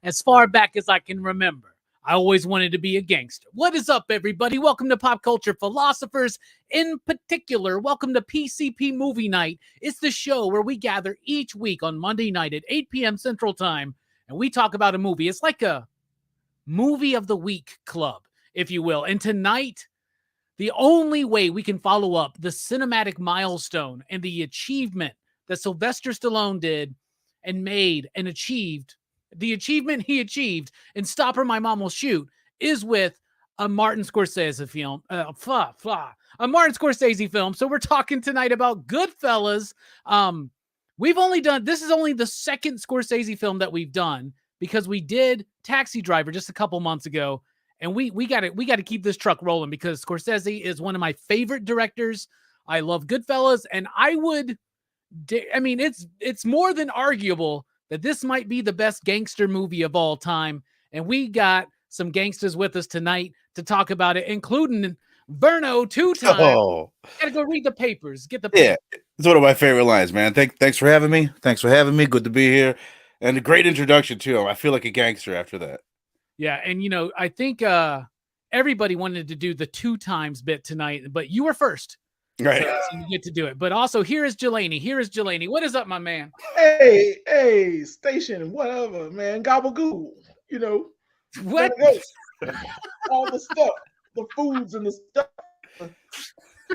As far back as I can remember, I always wanted to be a gangster. What is up, everybody? Welcome to Pop Culture Philosophers. In particular, welcome to PCP Movie Night. It's the show where we gather each week on Monday night at 8 p.m. Central Time, and we talk about a movie. It's like a movie of the week club, if you will. And tonight, the only way we can follow up the cinematic milestone and the achievement that Sylvester Stallone did and made and achieved, the achievement he achieved in Stop or My Mom Will Shoot, is with a Martin Scorsese film. A Martin Scorsese film. So we're talking tonight about Goodfellas. We've only done, this is only the second Scorsese film that we've done, because we did Taxi Driver just a couple months ago, and we got to keep this truck rolling because Scorsese is one of my favorite directors. I love Goodfellas, and it's more than arguable that this might be the best gangster movie of all time. And we got some gangsters with us tonight to talk about it, including Verno, two-time. Oh, Gotta go read the papers. Get the papers. Yeah, it's one of my favorite lines, man. Thanks for having me. Thanks for having me. Good to be here. And a great introduction, too. I feel like a gangster after that. Yeah, and, I think everybody wanted to do the 2 times bit tonight, but you were first. Right. So you get to do it. But also, here is Jelani. What is up, my man? Hey, station, whatever, man. Gabagool, What? All the stuff, the foods and the stuff,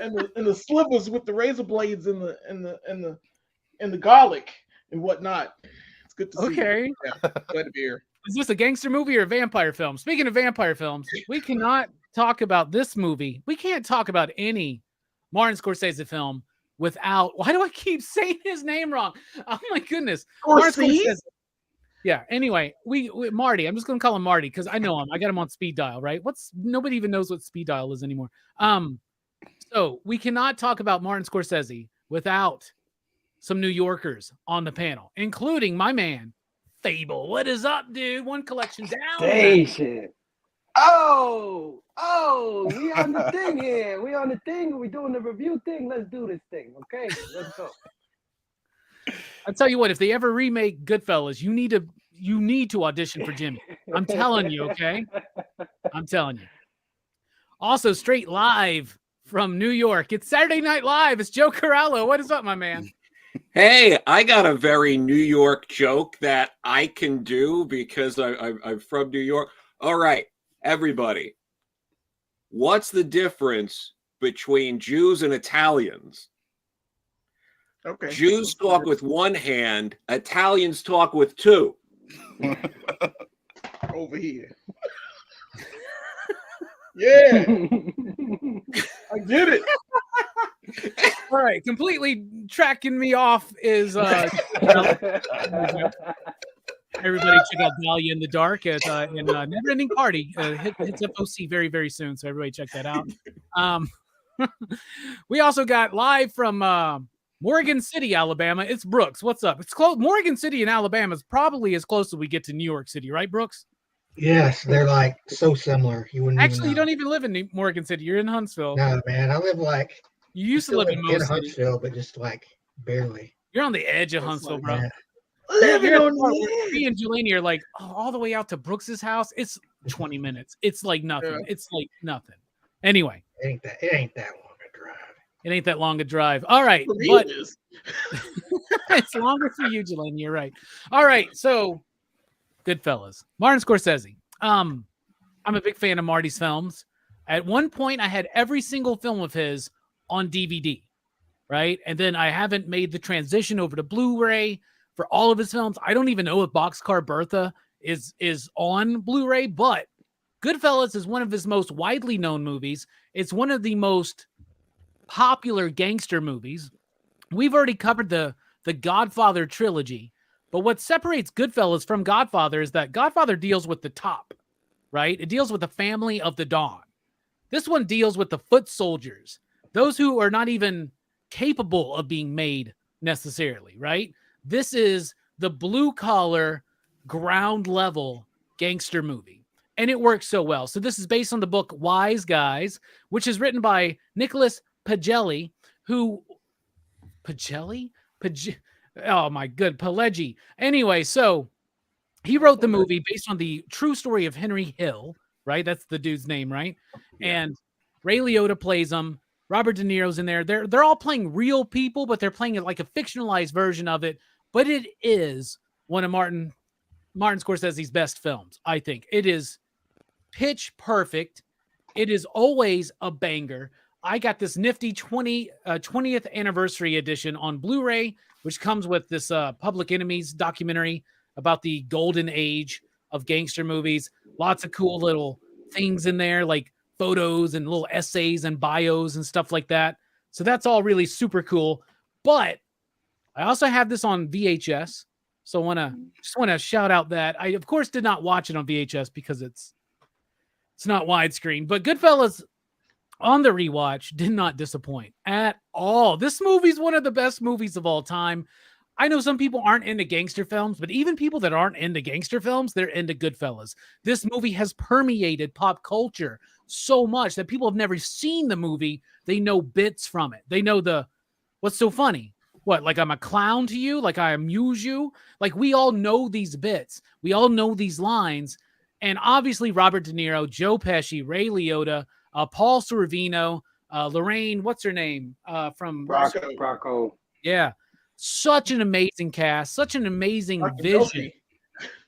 and the slivers with the razor blades and the garlic and whatnot. It's good to see. Okay. You. Yeah, glad to be here. Is this a gangster movie or a vampire film? Speaking of vampire films, we cannot talk about this movie. We can't talk about any Martin Scorsese film without, why do I keep saying his name wrong? Oh my goodness. Scorsese? Yeah. Anyway, we Marty, I'm just going to call him Marty because I know him. I got him on speed dial, right? Nobody even knows what speed dial is anymore. So we cannot talk about Martin Scorsese without some New Yorkers on the panel, including my man, Fable. What is up, dude? One collection down. Station. Oh, we on the thing here. We on the thing. We doing the review thing. Let's do this thing, okay? Let's go. I'll tell you what, if they ever remake Goodfellas, you need to audition for Jimmy. I'm telling you, okay? I'm telling you. Also, straight live from New York, it's Saturday Night Live. It's Joe Corallo. What is up, my man? Hey, I got a very New York joke that I can do because I'm from New York. All right, everybody. What's the difference between Jews and Italians? Okay. Jews talk with one hand, Italians talk with two. Over here. Yeah. I get it. All right, completely tracking me off is everybody check out Dahlia in the Dark at in Never Ending Party. Hits FOC very, very soon, so everybody check that out. We also got live from Morgan City, Alabama. It's Brooks. What's up? It's close. Morgan City in Alabama is probably as close as we get to New York City, right, Brooks? Yes, they're like so similar. You wouldn't Actually, you even know. don't even live in Morgan City. You're in Huntsville. No, man, I live like You used to live in Mo City. Huntsville, but just like barely. You're on the edge of That's Huntsville, like- bro. Yeah. Living You're at on the part the where edge. me and Jelani are like, oh, all the way out to Brooks's house. It's 20 minutes. It's like nothing. Yeah. It's like nothing. Anyway, It ain't that long a drive. it ain't that long a drive. All right, For me, but it is. it's longer for you, Jelani. You're right. All right, so Goodfellas, Martin Scorsese. I'm a big fan of Marty's films. At one point, I had every single film of his on DVD, right? And then I haven't made the transition over to Blu-ray for all of his films. I don't even know if Boxcar Bertha is on Blu-ray, but Goodfellas is one of his most widely known movies. It's one of the most popular gangster movies. We've already covered the Godfather trilogy, but what separates Goodfellas from Godfather is that Godfather deals with the top, right? It deals with the family of the Don. This one deals with the foot soldiers, those who are not even capable of being made necessarily, right? This is the blue collar, ground level gangster movie. And it works so well. So this is based on the book Wise Guys, which is written by Nicholas Pileggi, who oh my good, Pileggi. Anyway, so he wrote the movie based on the true story of Henry Hill, right? That's the dude's name, right? Yeah. And Ray Liotta plays him. Robert De Niro's in there. They're all playing real people, but they're playing it like a fictionalized version of it. But it is one of Martin Scorsese's best films, I think. It is pitch perfect. It is always a banger. I got this nifty 20th anniversary edition on Blu-ray, which comes with this Public Enemies documentary about the golden age of gangster movies. Lots of cool little things in there, like photos and little essays and bios and stuff like that. So that's all really super cool. But I also have this on VHS. So just want to shout out that I, of course, did not watch it on VHS because it's not widescreen. But Goodfellas on the rewatch did not disappoint at all. This movie's one of the best movies of all time. I know some people aren't into gangster films, but even people that aren't into gangster films, they're into Goodfellas. This movie has permeated pop culture so much that people have never seen the movie. They know bits from it. They know what's so funny? What, like I'm a clown to you? Like I amuse you? Like we all know these bits. We all know these lines. And obviously Robert De Niro, Joe Pesci, Ray Liotta, Paul Sorvino, Lorraine, what's her name? From Bracco. Yeah. Such an amazing cast, such an amazing vision,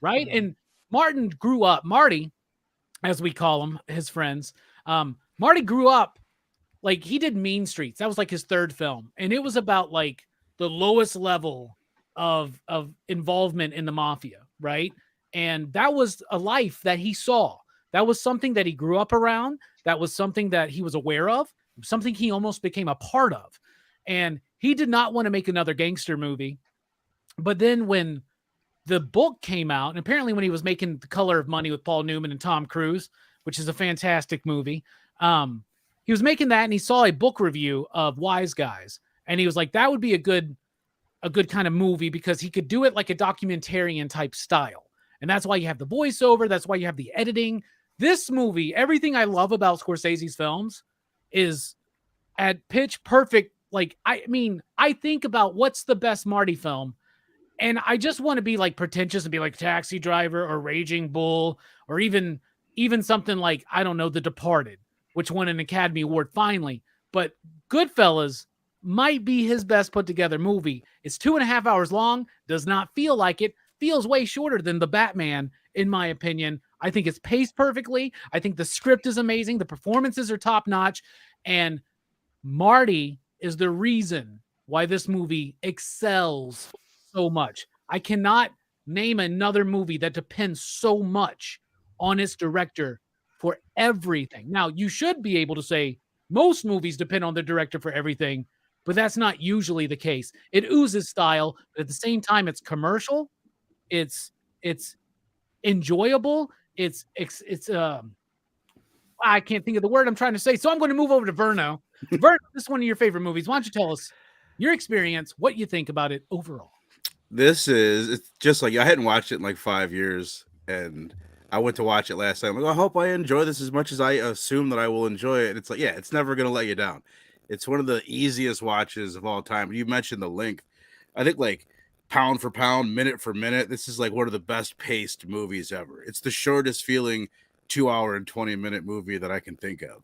right? And Marty, as we call him, his friends, Marty grew up, like he did Mean Streets. That was like his third film. And it was about like the lowest level of involvement in the mafia, right? And that was a life that he saw. That was something that he grew up around. That was something that he was aware of, something he almost became a part of. And he did not want to make another gangster movie. But then when the book came out, and apparently when he was making The Color of Money with Paul Newman and Tom Cruise, which is a fantastic movie, he was making that and he saw a book review of Wise Guys. And he was like, that would be a good kind of movie because he could do it like a documentarian type style. And that's why you have the voiceover. That's why you have the editing. This movie, everything I love about Scorsese's films is at pitch perfect. Like, I mean, I think about what's the best Marty film, and I just want to be like pretentious and be like Taxi Driver or Raging Bull or even something like, I don't know, The Departed, which won an Academy Award finally. But Goodfellas might be his best put together movie. It's 2.5 hours long, does not feel like it, feels way shorter than The Batman, in my opinion. I think it's paced perfectly. I think the script is amazing. The performances are top notch. And Marty is the reason why this movie excels so much. I cannot name another movie that depends so much on its director for everything. Now, you should be able to say most movies depend on the director for everything, but that's not usually the case. It oozes style, but at the same time, it's commercial. It's enjoyable. It's I can't think of the word I'm trying to say. So I'm going to move over to Verno. Verno, this is one of your favorite movies. Why don't you tell us your experience, what you think about it overall? It's just like I hadn't watched it in like 5 years, and I went to watch it last time. Like, I hope I enjoy this as much as I assume that I will enjoy it. And it's like, yeah, it's never gonna let you down. It's one of the easiest watches of all time. You mentioned the length. I think like pound for pound, minute for minute, this is like one of the best paced movies ever. It's the shortest feeling 2 hour and 20-minute movie that I can think of.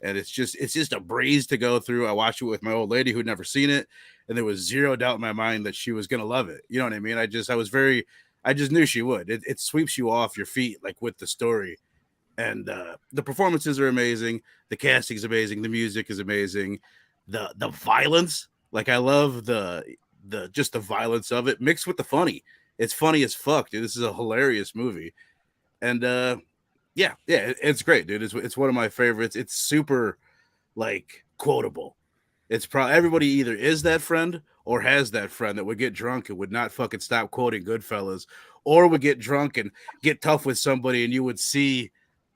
And it's just a breeze to go through. I watched it with my old lady who'd never seen it, and there was zero doubt in my mind that she was gonna love it. You know what I mean? I just knew she would. It sweeps you off your feet like with the story. And the performances are amazing, the casting is amazing, the music is amazing, the violence, like I love the just the violence of it mixed with the funny. It's funny as fuck, dude. This is a hilarious movie. And it's great, dude. It's one of my favorites. It's super like quotable. It's probably everybody either is that friend or has that friend that would get drunk and would not fucking stop quoting Goodfellas, or would get drunk and get tough with somebody and you would see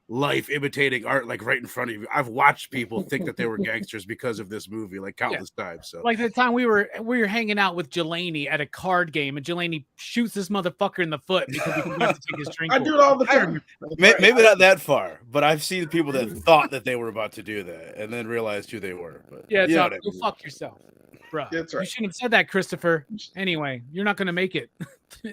life imitating art like right in front of you. I've watched people think that they were gangsters because of this movie like countless times. So like the time we were hanging out with Jelani at a card game and Jelani shoots this motherfucker in the foot because he forgot to take his drink. I do it all the time. Maybe not that far, but I've seen people that thought that they were about to do that and then realized who they were. But yeah, it's go fuck yourself, bro. That's right. You shouldn't have said that, Christopher. Anyway, you're not going to make it.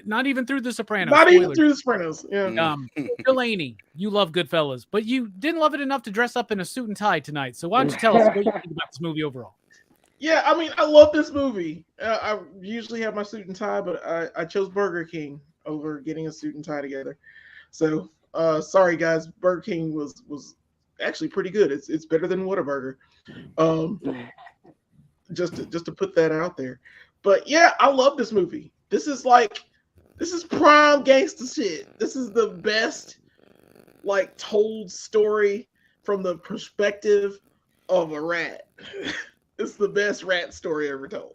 Not even through The Sopranos. Not even through The Sopranos. Yeah. Delaney, you love Goodfellas, but you didn't love it enough to dress up in a suit and tie tonight. So why don't you tell us what you think about this movie overall? Yeah, I mean, I love this movie. I usually have my suit and tie, but I chose Burger King over getting a suit and tie together. So sorry, guys. Burger King was actually pretty good. It's better than Whataburger. Just to put that out there. But yeah, I love this movie. This is prime gangster shit. This is the best like told story from the perspective of a rat. It's the best rat story ever told.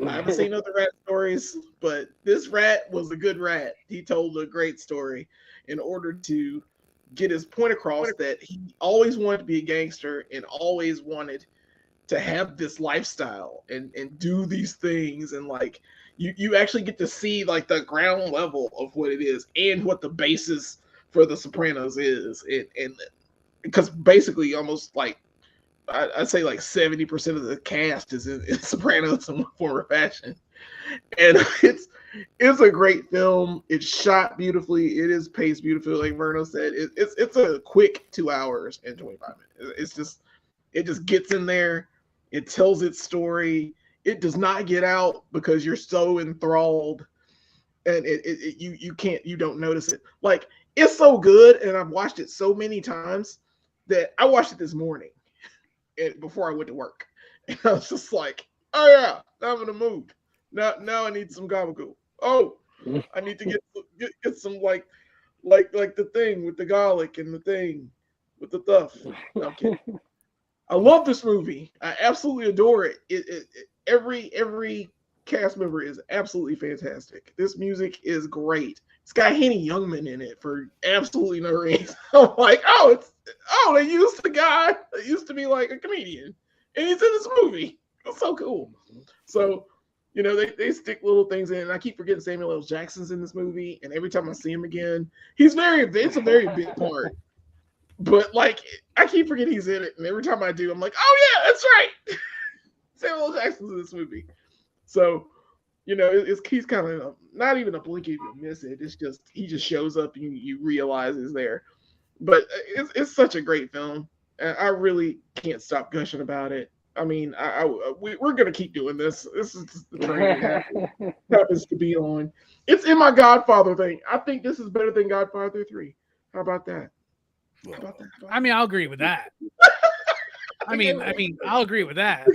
I haven't seen other rat stories, but this rat was a good rat. He told a great story in order to get his point across that he always wanted to be a gangster and always wanted to have this lifestyle and do these things, and like you actually get to see like the ground level of what it is and what the basis for The Sopranos is, and because basically almost like I'd say like 70% of the cast is in Sopranos in one form or fashion, and it's a great film. It's shot beautifully. It is paced beautifully, like Verno said. It's a quick 2 hours and 25 minutes. It just gets in there. It tells its story. It does not get out because you're so enthralled, and you don't notice it. Like, it's so good, and I've watched it so many times that I watched it this morning before I went to work, and I was just like, oh yeah, I'm in the mood. Now I need some gabagool. Oh, I need to get some like the thing with the garlic and the thing with the stuff. No, I'm kidding. I love this movie. I absolutely adore it. Every cast member is absolutely fantastic. This music is great. It's got Henny Youngman in it for absolutely no reason. I'm like, they used the guy that used to be like a comedian, and he's in this movie. It's so cool. So, they stick little things in. And I keep forgetting Samuel L. Jackson's in this movie, and every time I see him again, it's a very big part. But like, I keep forgetting he's in it, and every time I do, I'm like, oh yeah, that's right. Samuel L. Jackson's in this movie. So, he's kind of not even a blink if you miss it. It's just he just shows up and you realize he's there. But it's such a great film, and I really can't stop gushing about it. I mean, we're gonna keep doing this. This is the train that happens to be on. It's in my Godfather thing. I think this is better than Godfather 3. How about that? I mean, I'll agree with that. I mean, I'll agree with that.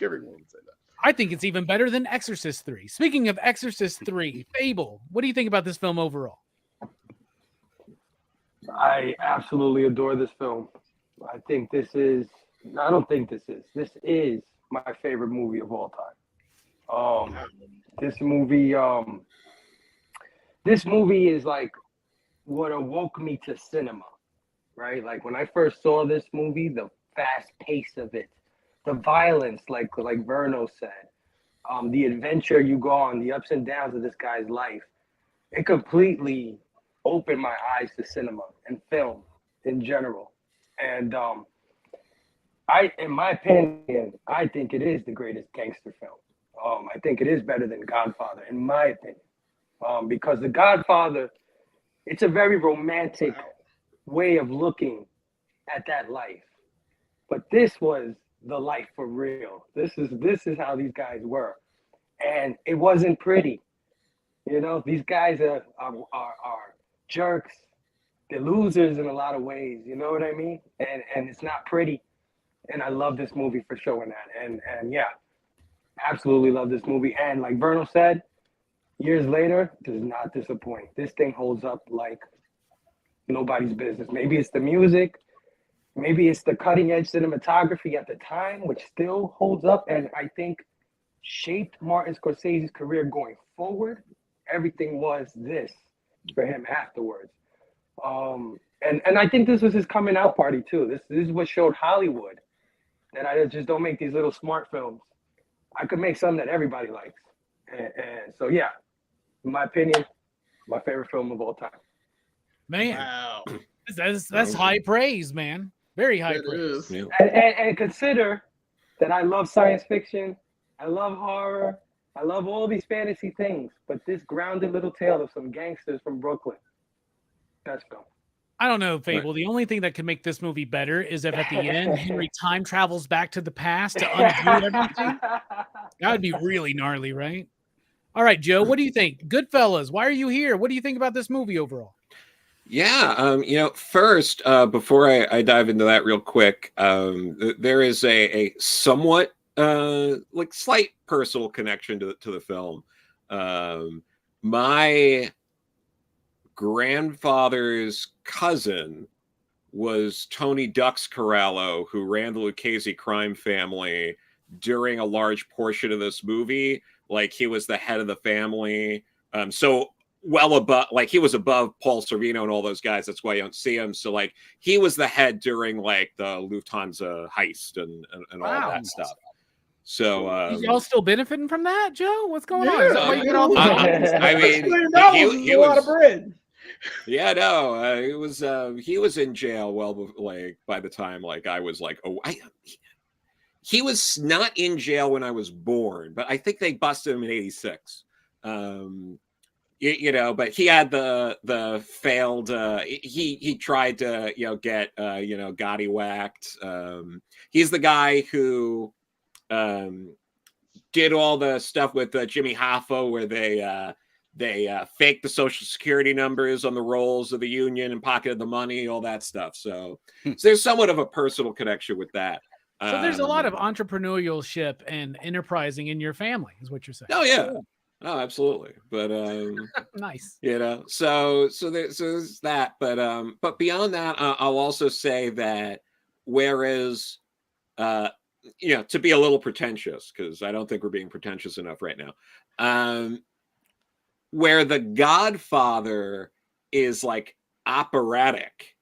Everyone would say that. I think it's even better than Exorcist 3. Speaking of Exorcist 3, Fable, what do you think about this film overall? I absolutely adore this film. This is my favorite movie of all time. This movie is like what awoke me to cinema, right? Like when I first saw this movie, the fast pace of it, the violence, like Verno said, the adventure you go on, the ups and downs of this guy's life, it completely opened my eyes to cinema and film in general. And In my opinion, I think it is the greatest gangster film. I think it is better than Godfather, in my opinion. Because The Godfather, it's a very romantic way of looking at that life. But this was the life for real. This is how these guys were. And it wasn't pretty. You know, these guys are jerks. They're losers in a lot of ways. You know what I mean? And it's not pretty. And I love this movie for showing that. And yeah, absolutely love this movie. And like Verno said, years later, does not disappoint. This thing holds up like nobody's business. Maybe it's the music. Maybe it's the cutting edge cinematography at the time, which still holds up. And I think shaped Martin Scorsese's career going forward. Everything was this for him afterwards. And I think this was his coming out party too. This is what showed Hollywood that I just don't make these little smart films. I could make something that everybody likes. And so, yeah, in my opinion, my favorite film of all time. Man, Wow. that's high praise, man. Very high It praise. is. Yeah. And consider that I love science fiction. I love horror. I love all these fantasy things. But this grounded little tale of some gangsters from Brooklyn. Best film. I don't know, Fable. The only thing that could make this movie better is if at the end Henry time travels back to the past to undo everything. That would be really gnarly, right? All right, Joe, what do you think? Goodfellas, why are you here? What do you think about this movie overall? Yeah, first, before I dive into that real quick, there is a somewhat like slight personal connection to the film. My grandfather's cousin was Tony Duxcarello, who ran the Lucchese crime family during a large portion of this movie. Like, he was the head of the family. So well above, like, he was above Paul Sorvino and all those guys. That's why you don't see him. So, like, he was the head during, like, the Lufthansa heist and all Wow. that stuff. So Y'all still benefiting from that, Joe? What's going on? Yeah, Is that why you get all the I mean, $1 he is a lot of was- bread. yeah, no, he was in jail like by the time like I was like, he was not in jail when I was born, but I think they busted him in '86. But he had the failed. He tried to get Gotti whacked. He's the guy who did all the stuff with Jimmy Hoffa where they faked the social security numbers on the rolls of the union and pocketed the money, all that stuff. So there's somewhat of a personal connection with that. So there's a lot of entrepreneurship and enterprising in your family, is what you're saying. Oh yeah. Oh, absolutely. But Nice. so there's that. But beyond that, I'll also say that whereas to be a little pretentious, because I don't think we're being pretentious enough right now. Where The Godfather is like operatic,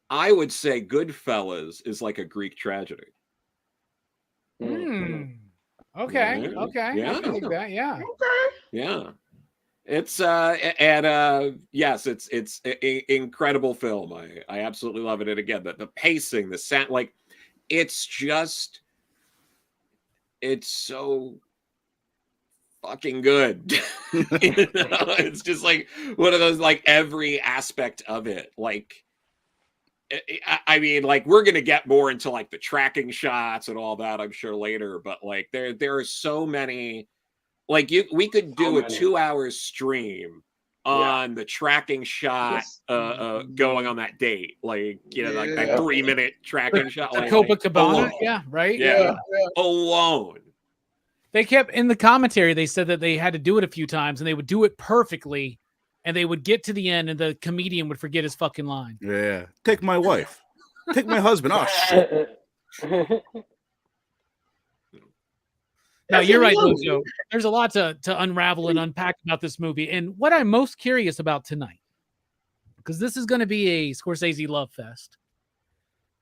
I would say Goodfellas is like a Greek tragedy. Okay. Yeah. Okay. I can dig that. Yeah. Okay. Yeah. It's yes, it's incredible film. I absolutely love it. And again, the pacing, the sound, like it's so fucking good. It's just like one of those, like every aspect of it. Like, I mean, like we're gonna get more into like the tracking shots and all that, I'm sure later. But like there are so many. Like we could do a 2-hour stream on the tracking shot going on that date. Like like that 3-minute tracking shot. Like, Copacabana. Yeah. Right. Yeah. Alone. They kept in the commentary. They said that they had to do it a few times, and they would do it perfectly, and they would get to the end, and the comedian would forget his fucking line. Yeah. Take my wife. Take my husband. Oh shit. No, you're right, Joe. There's a lot to unravel and unpack about this movie. And what I'm most curious about tonight, because this is going to be a Scorsese love fest,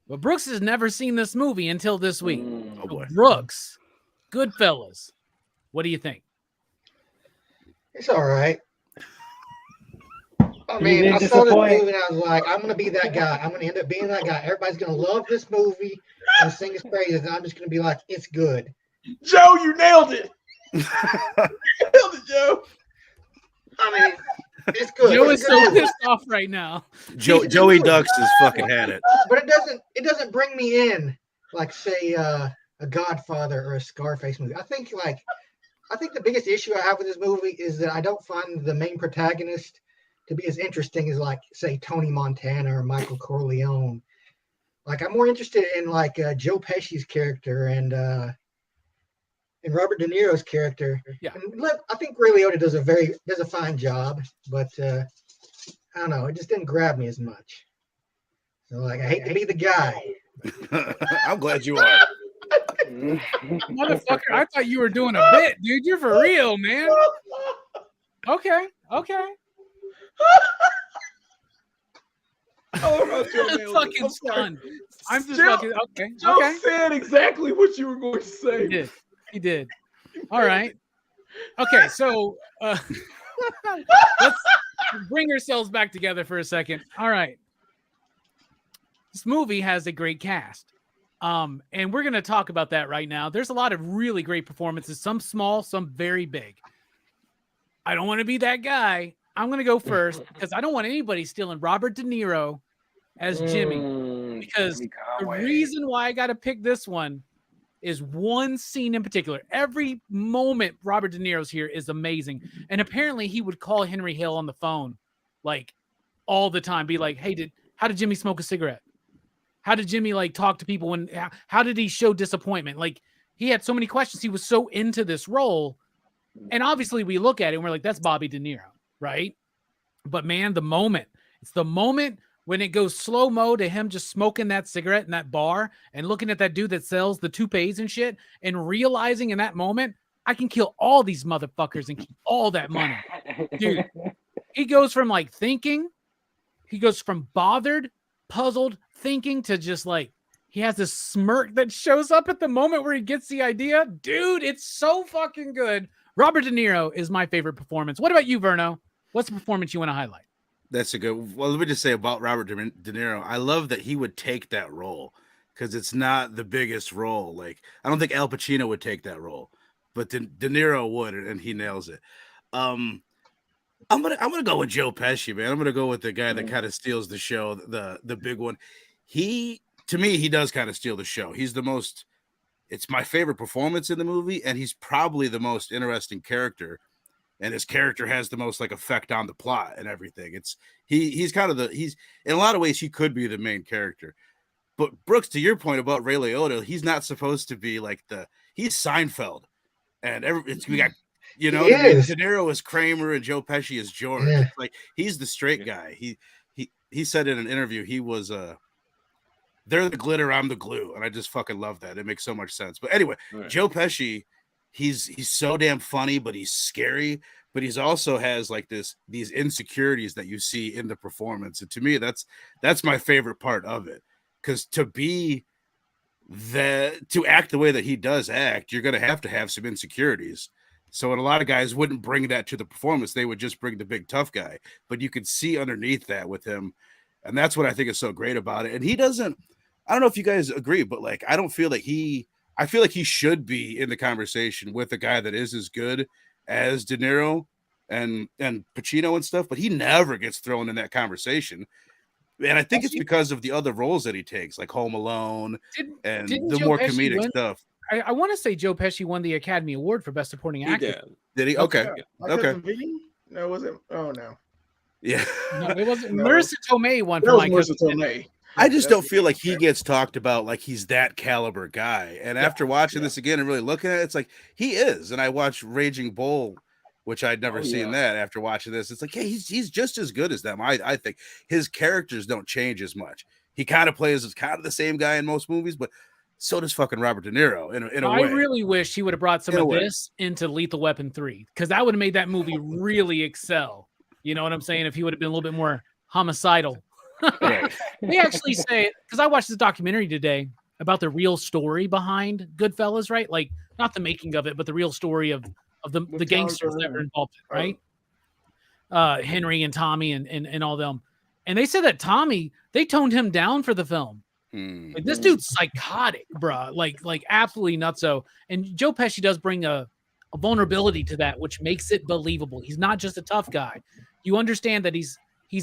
but Brooks has never seen this movie until this week. Oh boy. Brooks, Goodfellas, what do you think? It's all right. I mean, I saw this movie and I was like, I'm going to be that guy. I'm going to end up being that guy. Everybody's going to love this movie. and sing his praises, and I'm just going to be like, it's good. Joe, you nailed it. You nailed it, Joe. I mean, it's good. Joe It's is a good so movie. pissed off right now. Joey Ducks has fucking had it. But it doesn't bring me in like, say, a Godfather or a Scarface movie. I think the biggest issue I have with this movie is that I don't find the main protagonist to be as interesting as, like, say, Tony Montana or Michael Corleone. Like, I'm more interested in, like, Joe Pesci's character and Robert De Niro's character. Yeah. And I think Ray Liotta does a fine job, but I don't know, it just didn't grab me as much. So, like, I hate to be the guy. I'm glad you are. Motherfucker, I thought you were doing a bit, dude. You're for real, man. Okay. I'm fucking stunned. I'm just fucking okay. Joe said exactly what you were going to say. He did. All right. Okay, so let's bring ourselves back together for a second. All right. This movie has a great cast. And we're going to talk about that right now. There's a lot of really great performances, some small, some very big. I don't want to be that guy. I'm going to go first because I don't want anybody stealing Robert De Niro as Jimmy. Because the reason why I got to pick this one is one scene in particular. Every moment Robert De Niro's here is amazing. And apparently he would call Henry Hill on the phone like all the time, be like, hey, how did Jimmy smoke a cigarette? How did Jimmy like talk to people? How did he show disappointment? Like he had so many questions. He was so into this role. And obviously we look at it and we're like, that's Bobby De Niro, right? But man, it's the moment when it goes slow-mo to him just smoking that cigarette in that bar and looking at that dude that sells the toupees and shit and realizing in that moment, I can kill all these motherfuckers and keep all that money. Dude, he goes from like thinking, he goes from bothered, puzzled, thinking to just like, he has this smirk that shows up at the moment where he gets the idea. Dude, it's so fucking good. Robert De Niro is my favorite performance. What about you, Verno? What's the performance you want to highlight? That's a good. Well, let me just say about Robert De Niro. I love that he would take that role because it's not the biggest role. Like I don't think Al Pacino would take that role, but De Niro would, and he nails it. I'm gonna go with Joe Pesci, man. I'm gonna go with the guy that kind of steals the show, the big one. To me, he does kind of steal the show. He's the most. It's my favorite performance in the movie, and he's probably the most interesting character. And his character has the most like effect on the plot and everything. He's kind of he's in a lot of ways he could be the main character. But Brooks, to your point about Ray Liotta, he's not supposed to be like he's Seinfeld, and we got De Niro is Kramer and Joe Pesci is George. Yeah. Like he's the straight guy. He said in an interview he was they're the glitter, I'm the glue, and I just fucking love that. It makes so much sense. But anyway, right. Joe Pesci. He's so damn funny, but he's scary. But he's also has like these insecurities that you see in the performance. And to me, that's my favorite part of it. Because to act the way that he does act, you're gonna have some insecurities. So a lot of guys wouldn't bring that to the performance. They would just bring the big tough guy. But you could see underneath that with him. And that's what I think is so great about it. And he doesn't, I don't know if you guys agree, but like I don't feel like I feel like he should be in the conversation with a guy that is as good as De Niro and Pacino and stuff, but he never gets thrown in that conversation. And I think it's because of the other roles that he takes, like Home Alone and the more comedic stuff. I want to say Joe Pesci won the Academy Award for Best Supporting Actor. Did he? Okay. Okay. No, was it? Oh, no. Yeah. No, it wasn't. Marissa Tomei won for Marissa Tomei. I just don't feel like he gets talked about like he's that caliber guy. And after watching this again and really looking at it, it's like he is. And I watched Raging Bull, which I'd never seen that after watching this. It's like, hey, he's just as good as them. I think his characters don't change as much. He kind of plays as kind of the same guy in most movies, but so does fucking Robert De Niro in a way. I really wish he would have brought some of this into Lethal Weapon 3 because that would have made that movie really excel. You know what I'm saying? If he would have been a little bit more homicidal. They actually say, because I watched this documentary today about the real story behind Goodfellas, right? Like not the making of it, but the real story of the gangsters that were involved, right? Henry and Tommy and all them. And they said that Tommy, they toned him down for the film. Like, this dude's psychotic, bro. Like absolutely nutso. And Joe Pesci does bring a vulnerability to that, which makes it believable. He's not just a tough guy. You understand that he's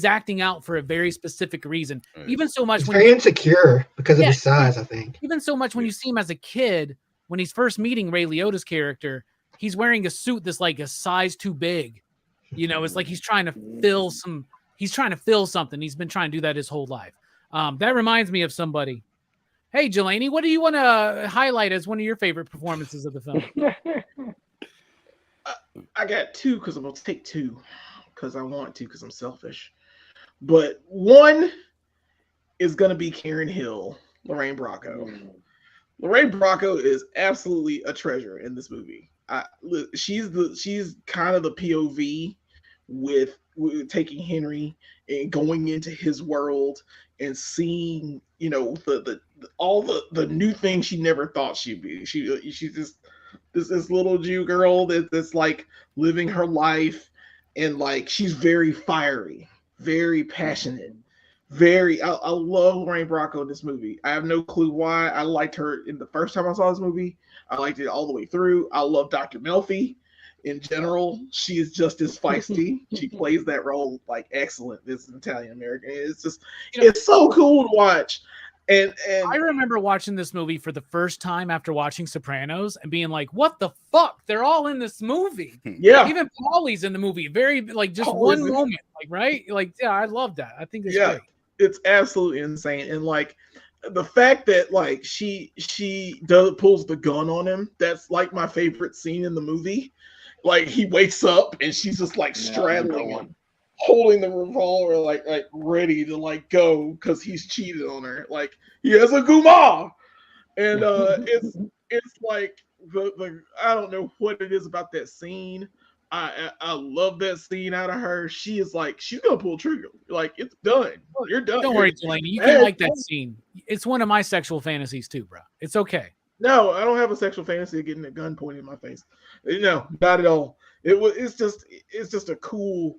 acting out for a very specific reason. Even so much He's when very insecure because of his size, I think. Even so much when you see him as a kid, when he's first meeting Ray Liotta's character, he's wearing a suit that's like a size too big. You know, it's like he's trying to fill something. He's been trying to do that his whole life. That reminds me of somebody. Hey, Jelani, what do you want to highlight as one of your favorite performances of the film? I got two because I'm going to take two because I want to because I'm selfish. But one is going to be Karen Hill, Lorraine Bracco. Lorraine Bracco is absolutely a treasure in this movie. She's kind of the POV with taking Henry and going into his world and seeing, you know, all the new things she never thought she'd be. She's just this little Jew girl that's like living her life, and like she's very fiery, very passionate. I love Lorraine Bracco in this movie. I have no clue why. I liked her in the first time I saw this movie. I liked it all the way through. I love Dr. Melfi in general. She is just as feisty. She plays that role like excellent. This is Italian American. It's just, it's so cool to watch. And I remember watching this movie for the first time after watching Sopranos and being like, what the fuck? They're all in this movie. Yeah. Even Paulie's in the movie. Very, like, just one moment. Like, right? Like, yeah, I love that. I think it's great. It's absolutely insane. And like the fact that like she pulls the gun on him, that's like my favorite scene in the movie. Like he wakes up and she's just like straddling him, holding the revolver, like ready to like go because he's cheated on her. Like he has a guma. And it's like the I don't know what it is about that scene. I love that scene out of her. She is like, she's gonna pull trigger. Like, it's done. You're done. Don't worry, Delaney. You can like that scene. It's one of my sexual fantasies too, bro. It's okay. No, I don't have a sexual fantasy of getting a gun pointed in my face. No, not at all. It's just a cool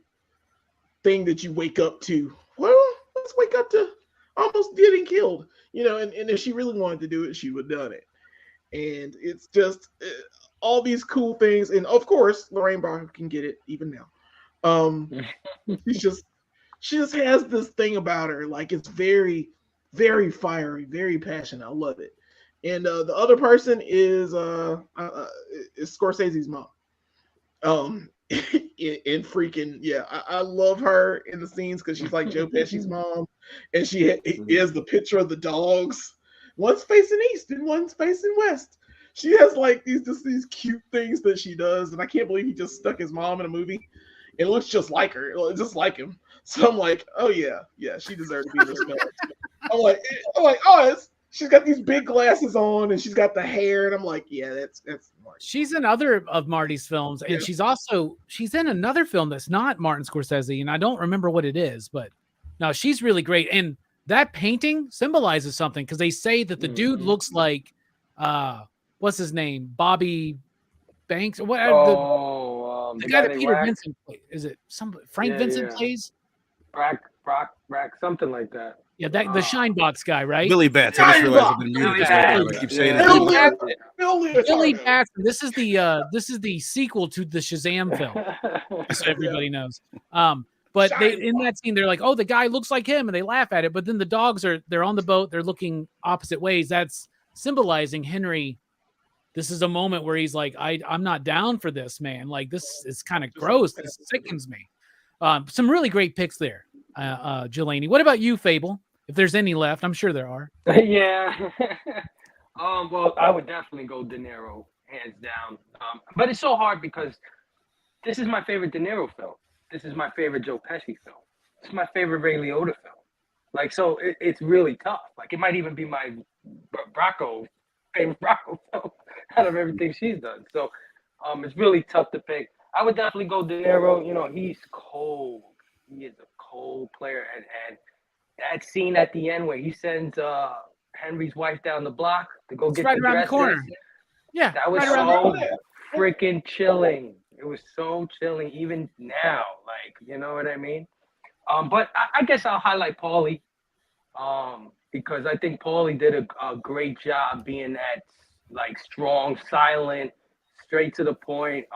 thing that you wake up to. Well, let's wake up to almost getting killed. You know, and if she really wanted to do it, she would have done it. And it's just all these cool things, and of course, Lorraine Bracco can get it even now. She just has this thing about her, like it's very, very fiery, very passionate. I love it. And the other person is Scorsese's mom. In freaking I love her in the scenes because she's like Joe Pesci's mom, and she has the picture of the dogs. One's facing east and one's facing west. She has like these cute things that she does, and I can't believe he just stuck his mom in a movie. It looks just like her, just like him. So I'm like, oh yeah, she deserves to be in this film. I'm like, oh, she's got these big glasses on, and she's got the hair, and I'm like, yeah, that's Marty. She's in other of Marty's films, and she's in another film that's not Martin Scorsese, and I don't remember what it is, but no, she's really great. And that painting symbolizes something because they say that the dude looks like what's his name? Bobby Banks? What? The guy that Peter Vincent plays. Is it Frank Vincent plays? Rack, something like that. Yeah, the Shine Box guy, right? Billy Bats. I just realized I've been muted. I keep saying it. Billy Bats. This is the sequel to the Shazam film, so everybody knows. But in that scene, they're like, "Oh, the guy looks like him," and they laugh at it. But then the dogs they're on the boat. They're looking opposite ways. That's symbolizing Henry. This is a moment where he's like, I'm not down for this, man. Like, this is kind of gross. This sickens me. Some really great picks there, Jelani. What about you, Fable? If there's any left, I'm sure there are. Yeah. Well, I would definitely go De Niro, hands down. But it's so hard because this is my favorite De Niro film. This is my favorite Joe Pesci film. This is my favorite Ray Liotta film. Like, so it's really tough. Like, it might even be my favorite Bracco film out of everything she's done. So it's really tough to pick. I would definitely go De Niro. You know, he's cold. He is a cold player. And that scene at the end where he sends Henry's wife down the block to go get right the around dresses. The corner. Yeah, that was so freaking chilling. It was so chilling even now. Like, you know what I mean? But I guess I'll highlight Paulie. because I think Paulie did a great job being that like strong, silent, straight to the point.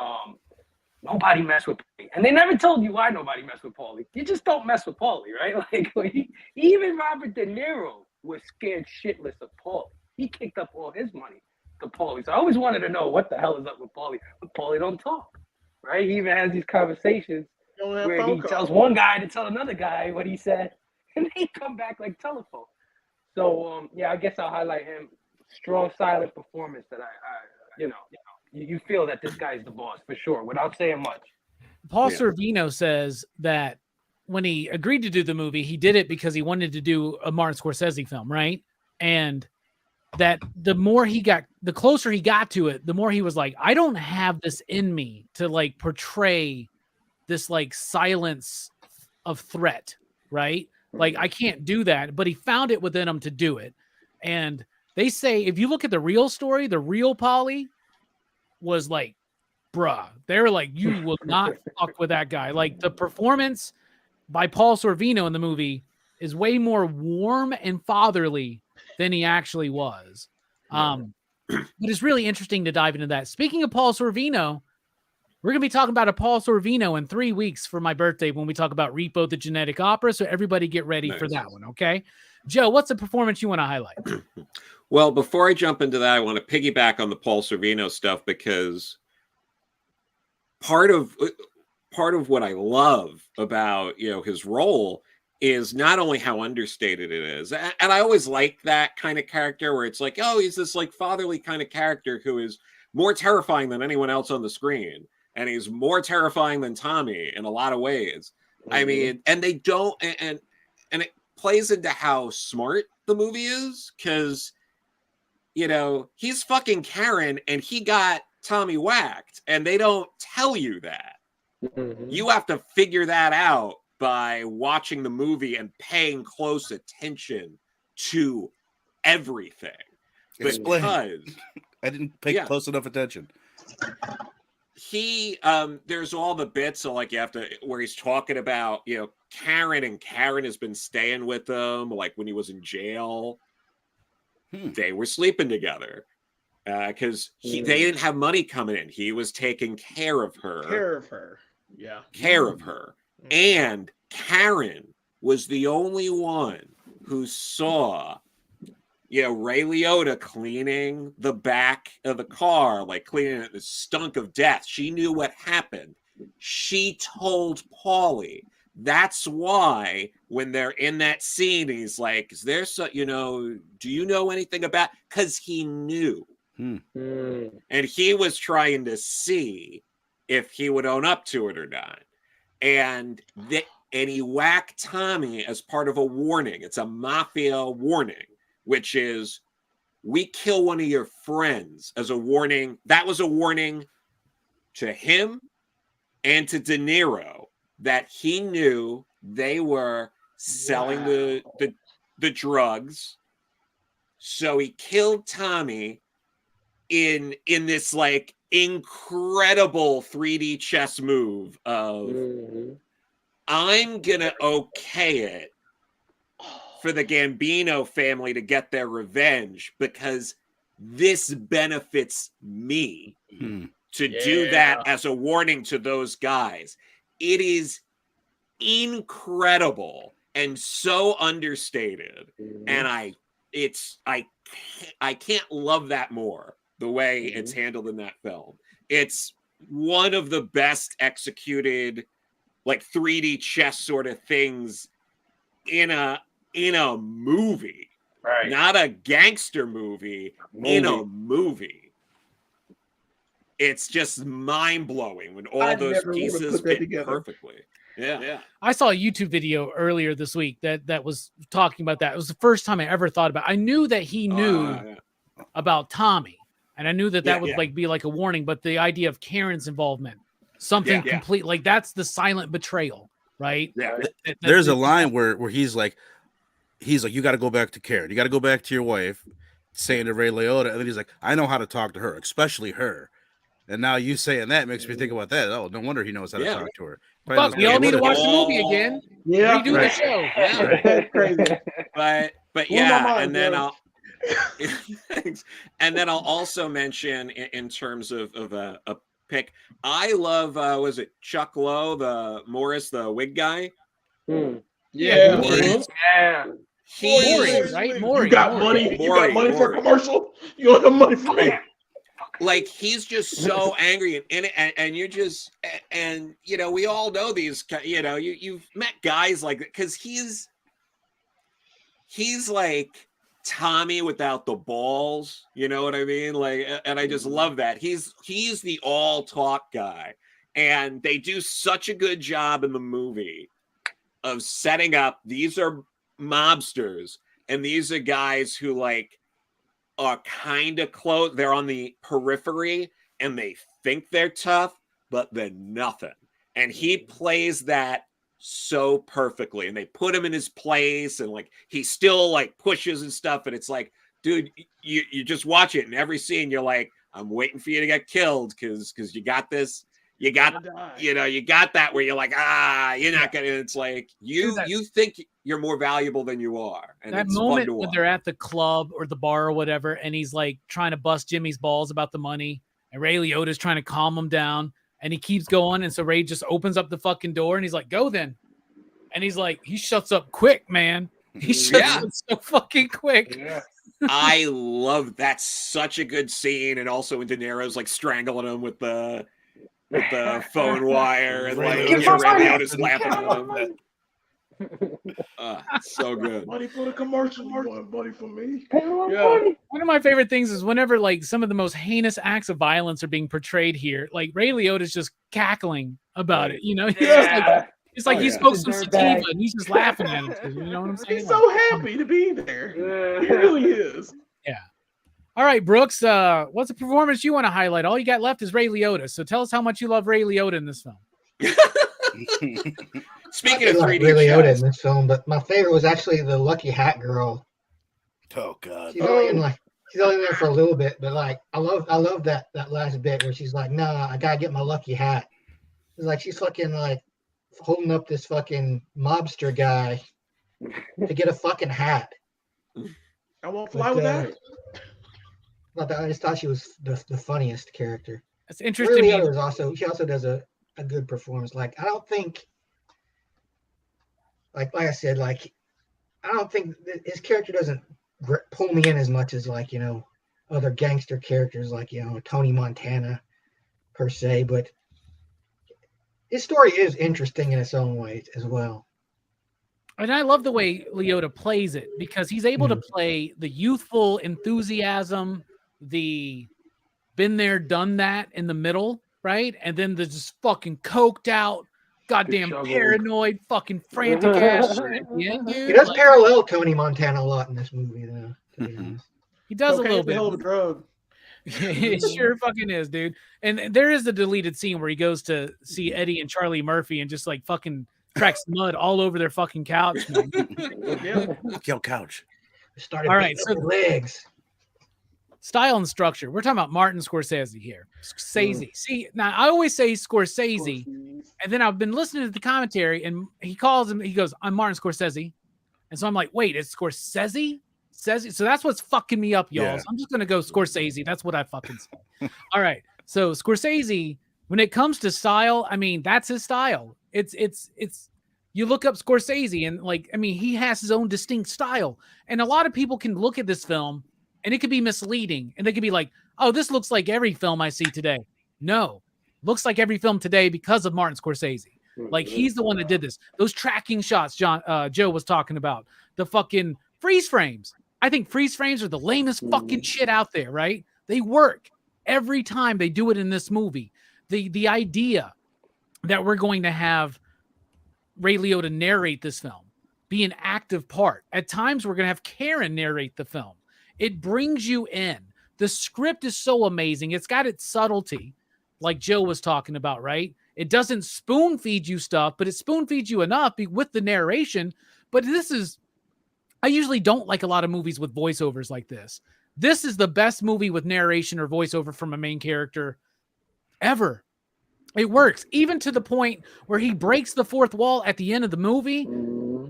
Nobody messed with Paulie. And they never told you why nobody messed with Paulie. You just don't mess with Paulie, right? Like even Robert De Niro was scared shitless of Paulie. He kicked up all his money to Paulie. So I always wanted to know what the hell is up with Paulie. But Paulie don't talk, right? He even has these conversations where he tells one guy to tell another guy what he said, and they come back like telephone. So yeah, I guess I'll highlight him. Strong, silent performance that you feel that this guy's the boss for sure, without saying much. Paul Sorvino says that when he agreed to do the movie, he did it because he wanted to do a Martin Scorsese film, right? And that the closer he got to it, the more he was like, I don't have this in me to like portray this like silence of threat, right? Like I can't do that, but he found it within him to do it. And they say, if you look at the real story, the real Paulie was like, bruh, they're like, you will not fuck with that guy. Like the performance by Paul Sorvino in the movie is way more warm and fatherly than he actually was. But it's really interesting to dive into that. Speaking of Paul Sorvino, we're going to be talking about a Paul Sorvino in 3 weeks for my birthday when we talk about Repo the Genetic Opera. So everybody get ready for that one, okay? Joe, what's the performance you want to highlight? Well, before I jump into that, I want to piggyback on the Paul Sorvino stuff because part of what I love about his role is not only how understated it is, and I always like that kind of character where it's like, oh, he's this like fatherly kind of character who is more terrifying than anyone else on the screen, and he's more terrifying than Tommy in a lot of ways. Mm-hmm. I mean, and they don't, and it plays into how smart the movie is because he's fucking Karen and he got Tommy whacked, and they don't tell you that. Mm-hmm. You have to figure that out by watching the movie and paying close attention to everything. Explain. I didn't pay close enough attention. There's all the bits, so like you have to where he's talking about Karen, and Karen has been staying with him like when he was in jail. They were sleeping together because they didn't have money coming in. He was taking care of her. And Karen was the only one who saw, Ray Liotta cleaning the back of the car, like cleaning it, the stunk of death. She knew what happened. She told Paulie. That's why when they're in that scene, he's like, is there so, do you know anything about, because he knew. And he was trying to see if he would own up to it or not. And he whacked Tommy as part of a warning. It's a mafia warning, which is we kill one of your friends as a warning. That was a warning to him and to De Niro that he knew they were selling the drugs. So he killed Tommy in this like incredible 3D chess move of I'm gonna okay it for the Gambino family to get their revenge because this benefits me to do that as a warning to those guys. It is incredible and so understated, and I can't love that more. The way it's handled in that film, it's one of the best executed, like 3D chess sort of things in a movie, right? Not a gangster movie. In a movie. It's just mind blowing when all those pieces fit perfectly. Yeah. I saw a YouTube video earlier this week that was talking about that. It was the first time I ever thought about it. I knew that he knew about Tommy. And I knew that would like be like a warning, but the idea of Karen's involvement, something complete, like that's the silent betrayal, right? Yeah. There's a line where he's like, you got to go back to Karen. You got to go back to your wife, saying to Ray Liotta. And then he's like, I know how to talk to her, especially her. And now you saying that makes me think about that. Oh, no wonder he knows how to talk to her. But we all need to watch the movie again. Yeah. Redo the show. Yeah. Crazy. But But Blew my yeah, mind, and then bro. I'll thanks. And then I'll also mention in terms of a pick, I love was it Chuck Lowe, the Morris, the wig guy? Yeah. He's- Yeah. He's right? You Maury, got Maury. money. You got money for Maury. a commercial. You want the money for me? like he's just so angry and you just and you know we all know these, you know, you've met guys like that because he's like Tommy without the balls, you know what I mean? Like, and I just love that he's the all talk guy, and they do such a good job in the movie of setting up these are mobsters and these are guys who like are kind of close. They're on the periphery and they think they're tough, but they're nothing. And he plays that so perfectly. And they put him in his place and like he still like pushes and stuff. And it's like, dude, you just watch it. In every scene, you're like, I'm waiting for you to get killed because you got this. You got, you know, you got that where you're like, you're not gonna. It's like you think you're more valuable than you are. And that it's moment fun to when watch. they're at the club or the bar or whatever, and he's like trying to bust Jimmy's balls about the money, and Ray Liotta's trying to calm him down, and he keeps going, and so Ray just opens up the fucking door, and he's like, "Go then," and he's like, he shuts up quick, man. He shuts up so fucking quick. Yeah. I love that's such a good scene, and also when De Niro's like strangling him with the phone wire, and like Ray Liotta's laughing at him. So good. Money for the commercial. You want money for me? Yeah. One of my favorite things is whenever like some of the most heinous acts of violence are being portrayed here, like Ray Liotta's just cackling about it. You know, it's like he smokes some sativa and he's just laughing at it. You know what I'm saying? He's so happy to be there. He really is. Yeah. All right, Brooks. What's a performance you want to highlight? All you got left is Ray Liotta. So tell us how much you love Ray Liotta in this film. Speaking of 3D Ray Liotta chess, in this film, but my favorite was actually the Lucky Hat Girl. Oh God. She's only in there for a little bit, but like I love that last bit where she's like, "Nah, I gotta get my lucky hat." It's like she's fucking like holding up this fucking mobster guy to get a fucking hat. I won't fly without it. I just thought she was the funniest character. That's interesting. Ray Liotta is she also does a good performance. Like I don't think, like I said, like I don't think his character doesn't pull me in as much as like, you know, other gangster characters like, you know, Tony Montana per se, but his story is interesting in its own way as well. And I love the way Liotta plays it because he's able to play the youthful enthusiasm, the been there, done that in the middle, right? And then the just fucking coked out, goddamn paranoid, fucking frantic ass shit at the end, dude. He does parallel Tony Montana a lot in this movie, though. To be honest. He does Okay, a little it's a bit. hell of a drug. It sure fucking is, dude. And there is a deleted scene where he goes to see Eddie and Charlie Murphy and just like fucking tracks mud all over their fucking couch, man. Yeah. Yo, couch. Started All right, beating up their legs. Style and structure. We're talking about Martin Scorsese here. Scorsese. See, now I always say Scorsese, and then I've been listening to the commentary, and he calls him. He goes, "I'm Martin Scorsese," and so I'm like, "Wait, it's Scorsese?" So that's what's fucking me up, y'all. Yeah. So I'm just gonna go Scorsese. That's what I fucking say. All right. So Scorsese, when it comes to style, I mean, that's his style. It's you look up Scorsese and like, I mean, he has his own distinct style. And a lot of people can look at this film and it could be misleading. And they could be like, oh, this looks like every film I see today. No, looks like every film today because of Martin Scorsese. Like he's the one that did this. Those tracking shots Joe was talking about, the fucking freeze frames. I think freeze frames are the lamest fucking shit out there, right? They work every time they do it in this movie. The idea that we're going to have Ray Liotta narrate this film, be an active part. At times, we're going to have Karen narrate the film. It brings you in. The script is so amazing. It's got its subtlety, like Joe was talking about, right? It doesn't spoon feed you stuff, but it spoon feeds you enough with the narration. But I usually don't like a lot of movies with voiceovers like this. This is the best movie with narration or voiceover from a main character ever. It works, even to the point where he breaks the fourth wall at the end of the movie,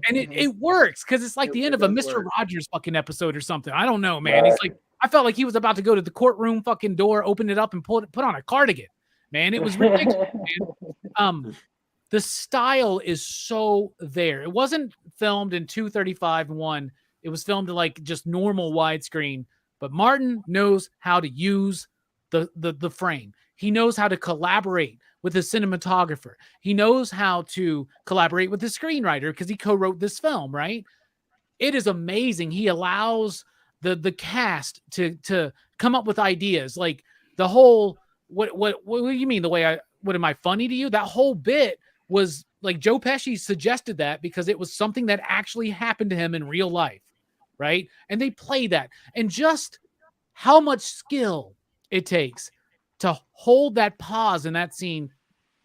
And it works because it's like the end of a Mr. Work. Rogers fucking episode or something. I don't know, man. He's like, I felt like he was about to go to the courtroom fucking door, open it up, and put on a cardigan. Man, it was ridiculous. Man. The style is so there. It wasn't filmed in 235:1. It was filmed in like just normal widescreen. But Martin knows how to use the frame. He knows how to collaborate with the cinematographer. He knows how to collaborate with the screenwriter because he co-wrote this film, right? It is amazing. He allows the cast to come up with ideas. Like the whole what do you mean? The way what am I funny to you? That whole bit was like Joe Pesci suggested that because it was something that actually happened to him in real life, right? And they play that. And just how much skill it takes to hold that pause in that scene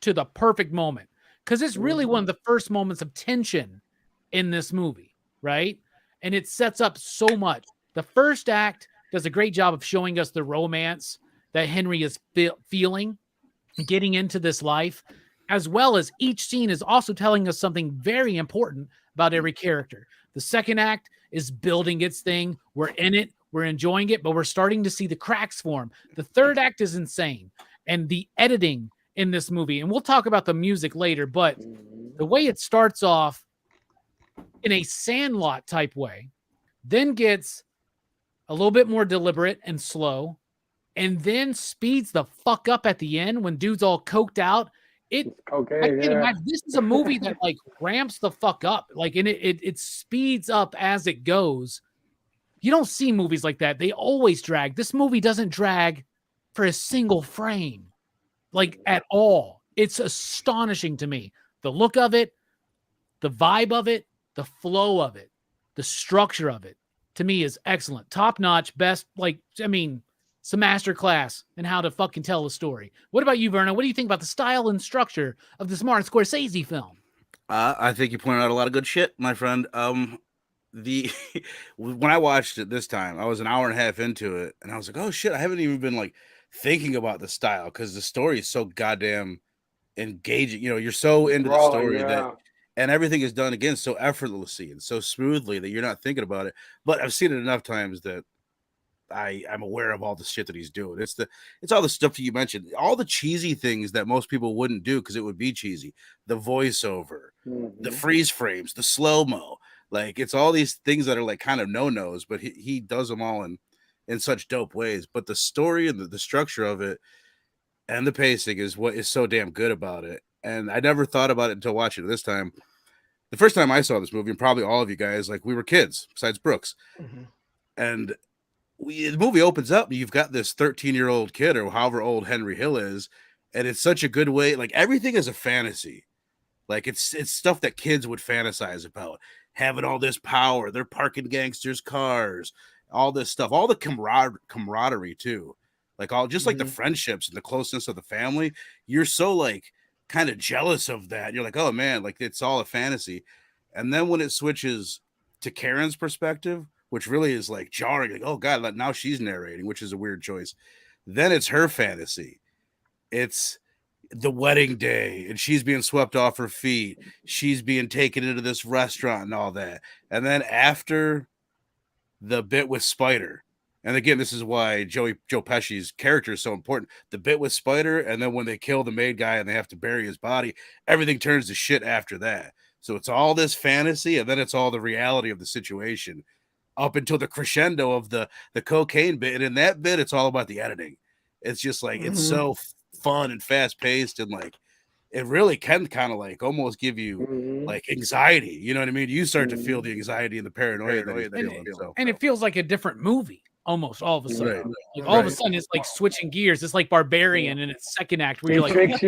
to the perfect moment. Because it's really one of the first moments of tension in this movie, right? And it sets up so much. The first act does a great job of showing us the romance that Henry is feeling, getting into this life, as well as each scene is also telling us something very important about every character. The second act is building its thing. We're in it. We're enjoying it, but we're starting to see the cracks form. The third act is insane. And the editing in this movie, and we'll talk about the music later, but the way it starts off in a Sandlot type way, then gets a little bit more deliberate and slow, and then speeds the fuck up at the end when dude's all coked out. I can't imagine. This is a movie that like ramps the fuck up, like, and it speeds up as it goes. You don't see movies like that. They always drag. This movie doesn't drag for a single frame, like at all. It's astonishing to me. The look of it, the vibe of it, the flow of it, the structure of it, to me is excellent. Top notch, best, like, I mean, it's a master class in how to fucking tell a story. What about you, Verna? What do you think about the style and structure of this Martin Scorsese film? I think you pointed out a lot of good shit, my friend. When I watched it this time, I was an hour and a half into it, and I was like, oh shit, I haven't even been like thinking about the style because the story is so goddamn engaging. You know, you're so into the story that, and everything is done again so effortlessly and so smoothly that you're not thinking about it. But I've seen it enough times that I'm aware of all the shit that he's doing. It's all the stuff that you mentioned, all the cheesy things that most people wouldn't do because it would be cheesy. The voiceover, the freeze frames, the slow-mo. Like, it's all these things that are like kind of no-nos, but he does them all in such dope ways. But the story and the structure of it and the pacing is what is so damn good about it. And I never thought about it until watching it this time. The first time I saw this movie, and probably all of you guys, like, we were kids, besides Brooks. And the movie opens up, and you've got this 13-year-old kid, or however old Henry Hill is, and it's such a good way. Like, everything is a fantasy. Like, it's stuff that kids would fantasize about. Having all this power, they're parking gangsters' cars, all this stuff, all the camaraderie too, like all just like the friendships and the closeness of the family. You're so like kind of jealous of that. You're like, oh man, like it's all a fantasy. And then when it switches to Karen's perspective, which really is like jarring, like, oh god, now she's narrating, which is a weird choice. Then it's her fantasy. It's the wedding day, and she's being swept off her feet. She's being taken into this restaurant and all that. And then after the bit with Spider, and again, this is why Joe Pesci's character is so important. The bit with Spider, and then when they kill the maid guy and they have to bury his body, everything turns to shit after that. So it's all this fantasy, and then it's all the reality of the situation up until the crescendo of the cocaine bit. And in that bit, it's all about the editing. It's just like, it's so fun and fast paced, and like it really can kind of like almost give you like anxiety. You know what I mean? You start to feel the anxiety and the paranoia that he's feeling. And it feels like a different movie almost all of a sudden. Like, all of a sudden, it's like switching gears. It's like Barbarian in its second act, where you're like, it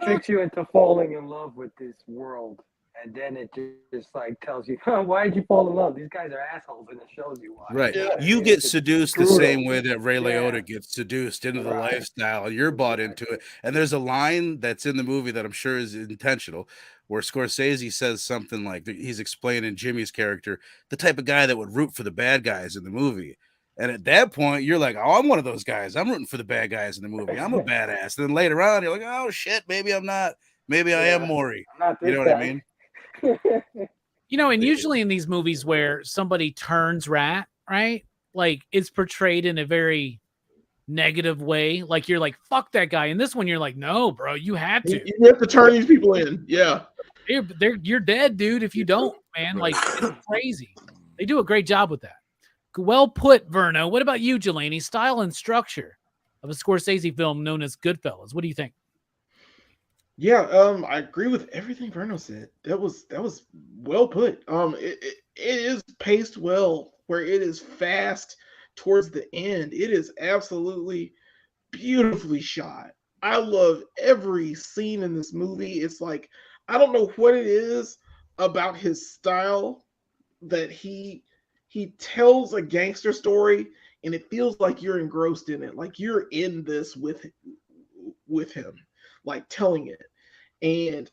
tricks you into falling in love with this world. And then it just like tells you, why did you fall in love? These guys are assholes, and it shows you why. Right. Yeah. You get seduced the same way that Ray Liotta gets seduced into the lifestyle, and you're bought into it. And there's a line that's in the movie that I'm sure is intentional, where Scorsese says something like, he's explaining Jimmy's character, the type of guy that would root for the bad guys in the movie. And at that point, you're like, oh, I'm one of those guys. I'm rooting for the bad guys in the movie. I'm a badass. And then later on, you're like, oh shit, maybe I'm not. Maybe I am Maury. You know what I mean? You know, and usually in these movies where somebody turns rat, right? Like it's portrayed in a very negative way. Like you're like, fuck that guy. And this one, you're like, no, bro, you had to. You have to turn these people in. Yeah. You're dead, dude, if you don't, man. Like, it's crazy. They do a great job with that. Well put, Verno. What about you, Jelani? Style and structure of a Scorsese film known as Goodfellas. What do you think? Yeah, I agree with everything Verno said. That was well put. It is paced well, where it is fast towards the end. It is absolutely beautifully shot. I love every scene in this movie. It's like I don't know what it is about his style that he tells a gangster story and it feels like you're engrossed in it, like you're in this with him, like telling it. And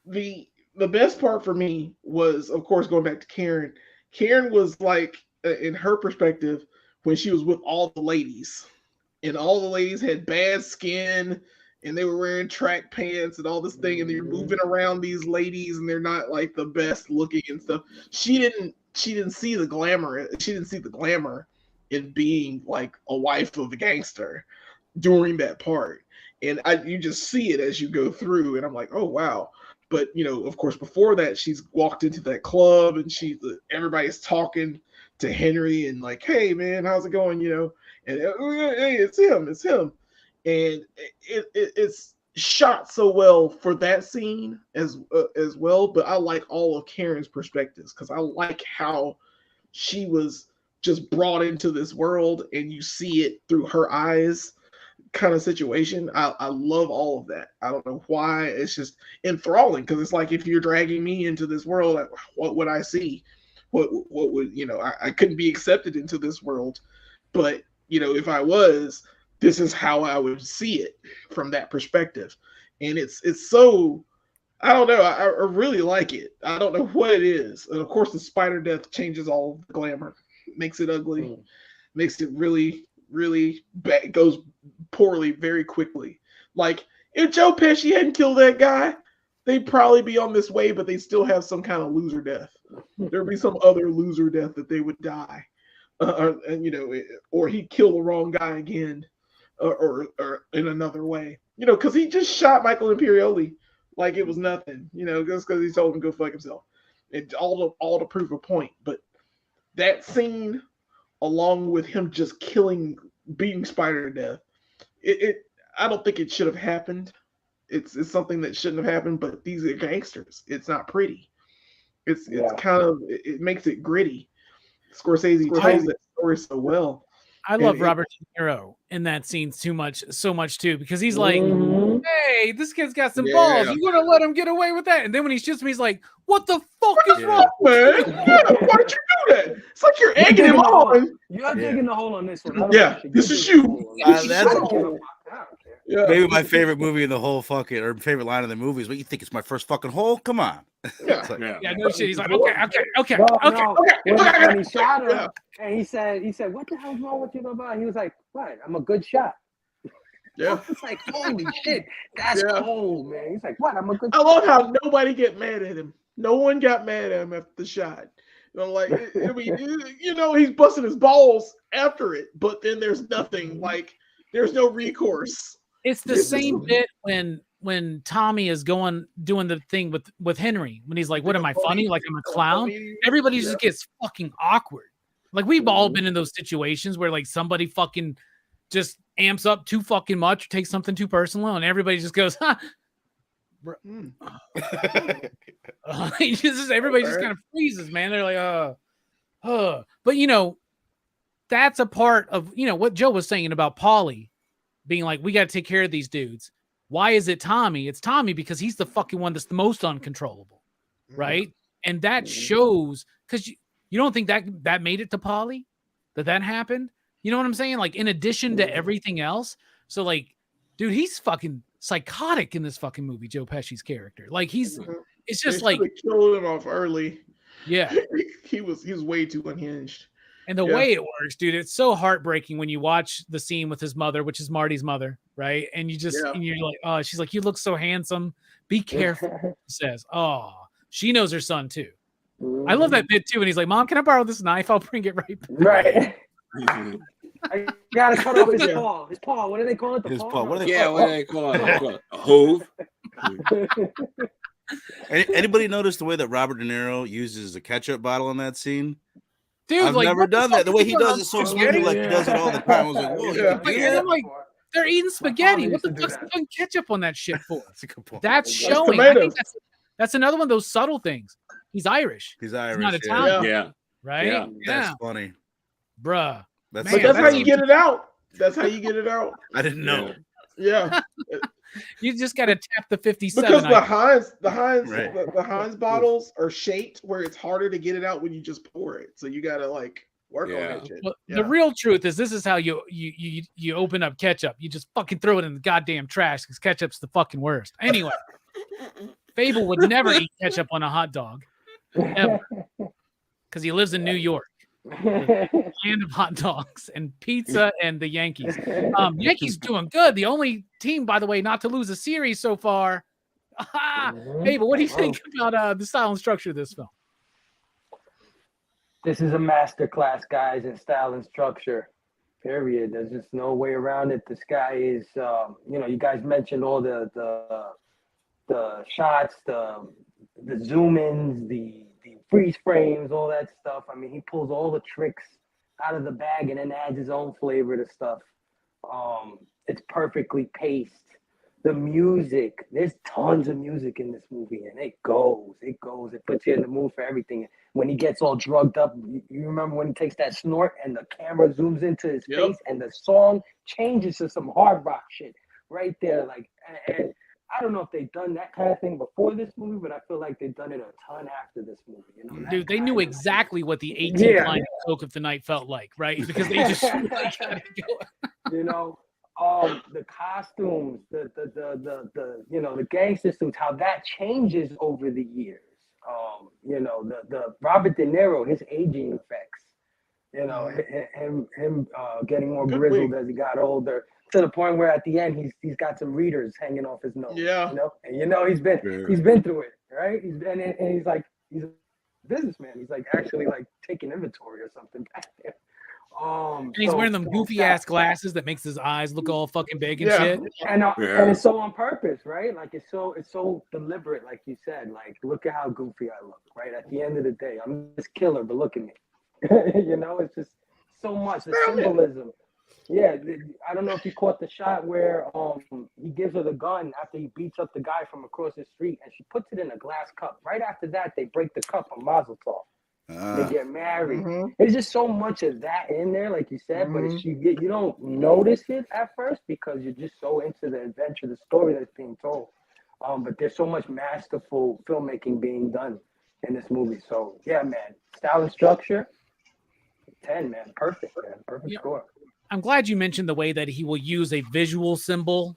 the best part for me was, of course, going back to Karen. Karen was like, in her perspective, when she was with all the ladies, and all the ladies had bad skin, and they were wearing track pants and all this thing, and they're moving around these ladies, and they're not like the best looking and stuff. She didn't see the glamour. She didn't see the glamour in being like a wife of a gangster during that part. And you just see it as you go through, and I'm like, oh wow. But you know, of course, before that, she's walked into that club, and everybody's talking to Henry, and like, hey man, how's it going? You know, and hey, it's him, and it's shot so well for that scene as well. But I like all of Karen's perspectives because I like how she was just brought into this world, and you see it through her eyes. Kind of situation. I love all of that. I don't know why. It's just enthralling because it's like if you're dragging me into this world, what would I see? What would, you know, I couldn't be accepted into this world, but you know, if I was, this is how I would see it from that perspective. And it's so, I don't know, I really like it. I don't know what it is. And of course the spider death changes all the glamour, makes it ugly, makes it really bad, goes poorly very quickly. Like if Joe Pesci hadn't killed that guy, they'd probably be on this way, but they still have some kind of loser death. There'd be some other loser death that they would die, and you know, or he'd kill the wrong guy again, or in another way, you know, because he just shot Michael Imperioli like it was nothing, you know, just because he told him to go fuck himself, and all to prove a point. But that scene, along with him just beating Spider to death, I don't think it should have happened. It's something that shouldn't have happened, but these are gangsters. It's not pretty. It's kind of, it makes it gritty. Scorsese tells that story so well. I love Robert De Niro in that scene so much too, because he's like, hey, this kid's got some balls. You gonna let him get away with that? And then when he shoots me, he's like, what the fuck is wrong, man? Why did you do that? It's like you're egging him on. You're digging the hole on this one. This is you. Maybe my favorite movie in the whole fucking, or favorite line of the movie is, what you think, it's my first fucking hole? Come on. No shit. He's like, okay. When he shot him, and he said, what the hell's wrong with you, blah, blah? And he was like, what? I'm a good shot. Yeah. It's like, holy shit, that's cold, man. He's like, what? I'm a good shot. I love how nobody get mad at him. No one got mad at him after the shot. You know, like, I mean, you know, he's busting his balls after it, but then there's nothing, like, there's no recourse. It's the same bit when Tommy is doing the thing with Henry, when he's like, what am I, funny? Like I'm a clown? Everybody just gets fucking awkward. Like we've all been in those situations where like somebody fucking just amps up too fucking much, or takes something too personal, and everybody just goes, ha. Everybody just kind of freezes, man. They're like, But you know, that's a part of, you know, what Joe was saying about Paulie being like, we got to take care of these dudes. Why is it Tommy? It's Tommy because he's the fucking one that's the most uncontrollable, right? And that shows, because you don't think that made it to Paulie, that happened? You know what I'm saying? Like, in addition to everything else. So, like, dude, he's fucking psychotic in this fucking movie, Joe Pesci's character. Like, it's just like, killed him off early. Yeah. he was way too unhinged. And the way it works, dude, it's so heartbreaking when you watch the scene with his mother, which is Marty's mother, right? And you just, and you're like, oh, she's like, you look so handsome. Be careful, he says. Oh, she knows her son too. I love that bit too. And he's like, "Mom, can I borrow this knife? I'll bring it right back." Right. I gotta cut off his paw. His paw. What do they call it? His paw. What do they Yeah, call what do they call it? A hove. Anybody notice the way that Robert De Niro uses a ketchup bottle in that scene? Dude, I've like, never what done that. The way he does it so spaghetti? smoothly, like he does it all the time. I was like, whoa, you Yeah. can do And that? I'm like, they're eating spaghetti. What used the to do fuck's that. putting ketchup on that shit for? That's a good point. That's That's showing. I think tomatoes. that's another one of those subtle things. He's Irish, He's Irish. not yeah. Italian. Yeah. right? Yeah. That's funny. Bruh. That's, Man, But that's how that's you get it out. That's how you get it out. I didn't know. Yeah, You just got to tap the 57. because the I- Heinz, Right. the Heinz bottles are shaped where it's harder to get it out when you just pour it. So you gotta like work on Yeah. that shit. Well, Yeah. the real truth is this is how you open up ketchup. You just fucking throw it in the goddamn trash because ketchup's the fucking worst. Anyway, Fable would never eat ketchup on a hot dog ever because he lives in New York, land of hot dogs and pizza and the Yankees. Yankees doing good. The only team, by the way, not to lose a series so far. Fable, what do you think about the style and structure of this film? This is a masterclass, guys, in style and structure. Period. There's just no way around it. This guy is, you guys mentioned all the shots, the zoom ins, the freeze frames, all that stuff. I mean, he pulls all the tricks out of the bag and then adds his own flavor to stuff. It's perfectly paced. The music, there's tons of music in this movie, and it goes. It puts you in the mood for everything. When he gets all drugged up, you remember when he takes that snort and the camera zooms into his face and the song changes to some hard rock shit right there. Like, and I don't know if they've done that kind of thing before this movie, but I feel like they've done it a ton after this movie. You know, Dude, they knew exactly what the 18th line of Coke of the Night felt like, right? Because they just really got it going. You know, the costumes, the gangster suits, how that changes over the years. The Robert De Niro, his aging effects. You know, him getting more Good grizzled wig. as he got older, to the point where at the end he's got some readers hanging off his nose. Yeah. He's been through it, right? He's a businessman. He's like actually like taking inventory or something back there. And he's wearing them goofy ass glasses that makes his eyes look all fucking big and shit. And it's so on purpose, right? Like it's so deliberate, like you said. Like, look at how goofy I look, right? At the end of the day, I'm this killer, but look at me. It's just so much the symbolism. Yeah, I don't know if you caught the shot where he gives her the gun after he beats up the guy from across the street, and she puts it in a glass cup. Right after that, they break the cup on Mazel Tov. They get married. Mm-hmm. There's just so much of that in there, like you said, but you don't notice it at first because you're just so into the adventure, the story that's being told. But there's so much masterful filmmaking being done in this movie. So yeah, man, style and structure, 10, man, perfect score. I'm glad you mentioned the way that he will use a visual symbol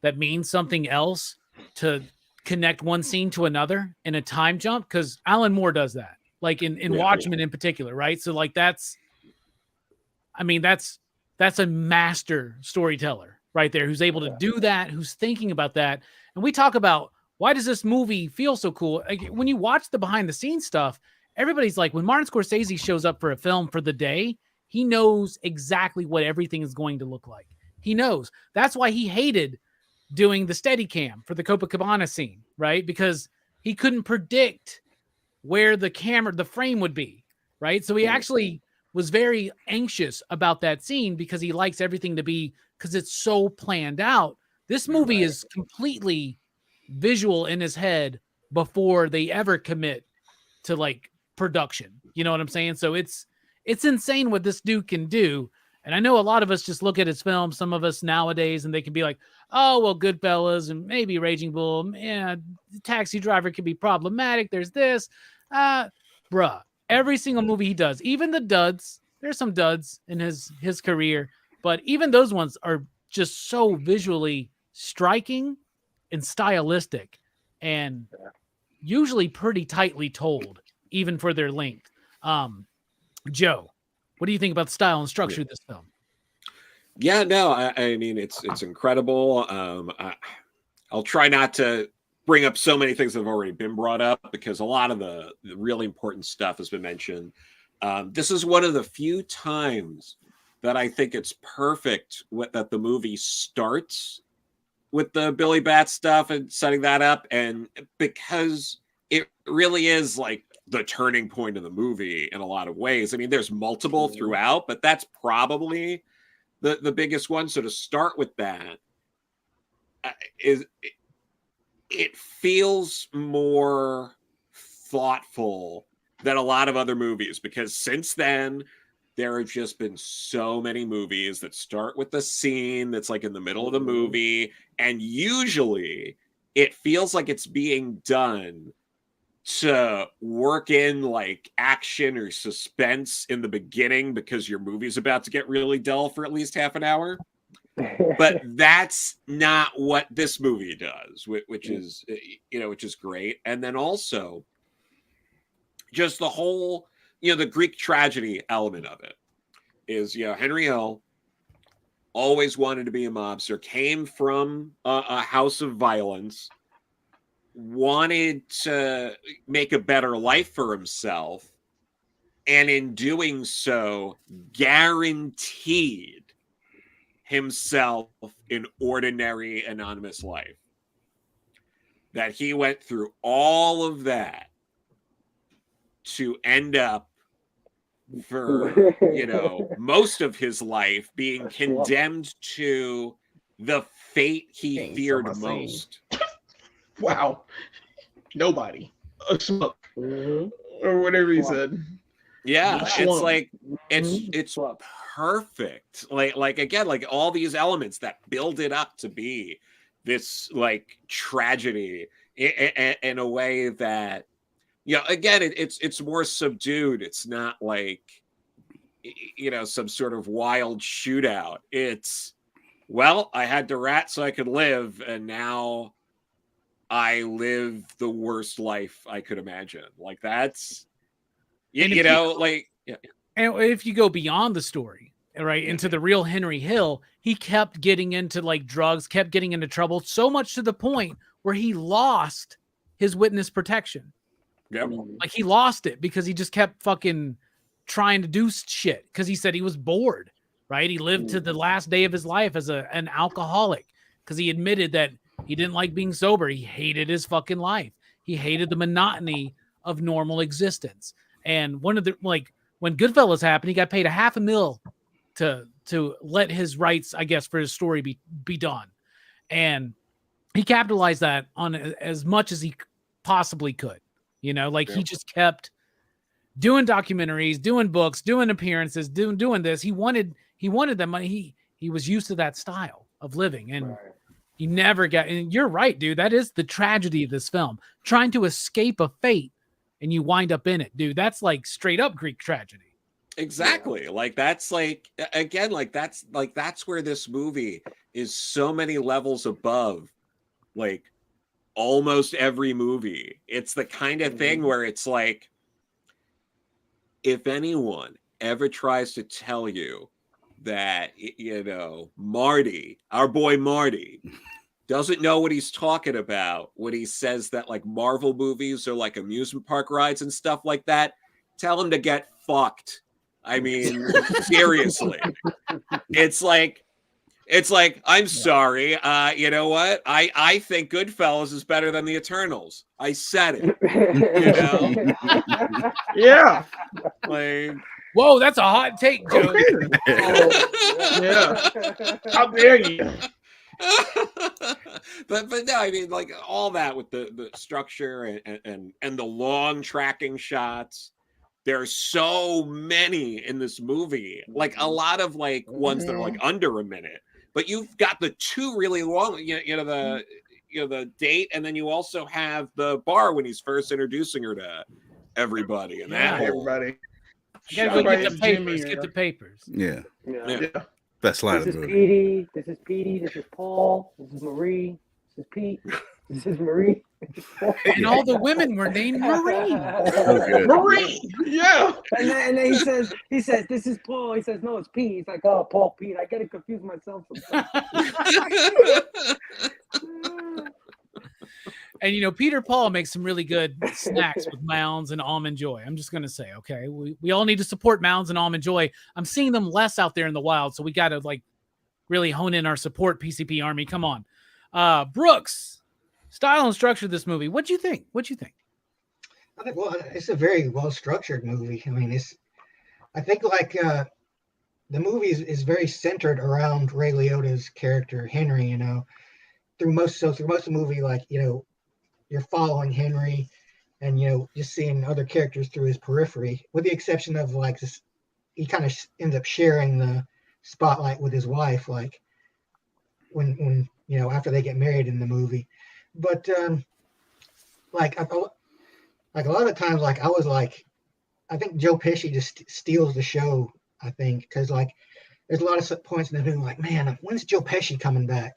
that means something else to connect one scene to another in a time jump, because Alan Moore does that. Like in Watchmen in particular, right? So like that's a master storyteller right there who's able to do that, who's thinking about that. And we talk about, why does this movie feel so cool? Like, when you watch the behind the scenes stuff, everybody's like, when Martin Scorsese shows up for a film for the day, he knows exactly what everything is going to look like. He knows. That's why he hated doing the Steadicam for the Copacabana scene, right? Because he couldn't predict where the frame would be, right? So he actually was very anxious about that scene because he likes everything to be, because it's so planned out. This movie is completely visual in his head before they ever commit to like production. You know what I'm saying? So it's insane what this dude can do. And I know a lot of us just look at his films, some of us nowadays, and they can be like, oh, well, Goodfellas and maybe Raging Bull. Yeah, Taxi Driver can be problematic. There's this. Bruh, every single movie he does, even the duds, there's some duds in his career, but even those ones are just so visually striking and stylistic and usually pretty tightly told, even for their length. Joe, what do you think about the style and structure of this film? Yeah, no, I mean, it's incredible. I'll try not to bring up so many things that have already been brought up because a lot of the really important stuff has been mentioned. This is one of the few times that I think it's perfect that the movie starts with the Billy Bat stuff and setting that up. And because it really is like the turning point of the movie in a lot of ways. I mean, there's multiple throughout, but that's probably the biggest one. So to start with that it feels more thoughtful than a lot of other movies, because since then there have just been so many movies that start with the scene that's like in the middle of the movie, and usually it feels like it's being done to work in like action or suspense in the beginning because your movie's about to get really dull for at least half an hour. But that's not what this movie does, which is, which is great. And then also just the whole, the Greek tragedy element of it is, Henry Hill always wanted to be a mobster, came from a house of violence, wanted to make a better life for himself, and in doing so, guaranteed himself an ordinary anonymous life. That he went through all of that to end up for most of his life being condemned to the fate he feared most. Wow. Nobody. A schmuck. Or whatever he said. Yeah, it's like it's perfect. Like again, like all these elements that build it up to be this like tragedy in a way that, again, it's more subdued. It's not like, some sort of wild shootout. It's, well, I had to rat so I could live, and now I live the worst life I could imagine. Like that's, And if you go beyond the story, right, into the real Henry Hill, he kept getting into like drugs, kept getting into trouble, so much to the point where he lost his witness protection. Yep. Like he lost it because he just kept fucking trying to do shit because he said he was bored, right? He lived to the last day of his life as an alcoholic because he admitted that he didn't like being sober. He hated his fucking life. He hated the monotony of normal existence. And one of the, like, when Goodfellas happened, he got paid $500,000 to let his rights, I guess, for his story be done. And he capitalized that on as much as he possibly could. He just kept doing documentaries, doing books, doing appearances, doing this. He wanted that money. He was used to that style of living, and he never got. And you're right, dude. That is the tragedy of this film: trying to escape a fate, and you wind up in it, dude. That's like straight up Greek tragedy. Exactly. Like that's like, again, like that's where this movie is so many levels above, like almost every movie. It's the kind of thing where it's like, if anyone ever tries to tell you that, Marty, our boy Marty, doesn't know what he's talking about when he says that like Marvel movies are like amusement park rides and stuff like that, tell him to get fucked. I mean, seriously. It's like, I'm sorry. You know what? I think Goodfellas is better than the Eternals. I said it. Yeah. Like, whoa, that's a hot take, Joe. Yeah. How dare you? but no, I mean, like all that with the structure and the long tracking shots. There's so many in this movie, like a lot of like ones that are like under a minute. But you've got the two really long, the date, and then you also have the bar when he's first introducing her to everybody, and that everybody. You gotta go get the papers. Get the papers. Yeah. Yeah. Best line of the movie. Petey. This is Petey. This is Paul. This is Marie. This is Pete. This is Marie. And all the women were named Marie. Marie. Yeah. And then he says, this is Paul. He says, no, it's Pete. He's like, oh, Paul, Pete. I get it confused myself sometimes. And, you know, Peter Paul makes some really good snacks with Mounds and Almond Joy. I'm just going to say, okay, we all need to support Mounds and Almond Joy. I'm seeing them less out there in the wild, so we got to, like, really hone in our support, PCP Army. Come on. Brooks, style and structure of this movie. What'd you think? I think, well, it's a very well-structured movie. I mean, I think, like, the movie is very centered around Ray Liotta's character, Henry, you know, through most of the movie, like, you know, you're following Henry and, you know, just seeing other characters through his periphery, with the exception of, like, this, he kind of ends up sharing the spotlight with his wife, like, when you know, after they get married in the movie. But, like a lot of times, like, I think Joe Pesci just steals the show, I think, because, like, there's a lot of points in the movie, like, man, when's Joe Pesci coming back?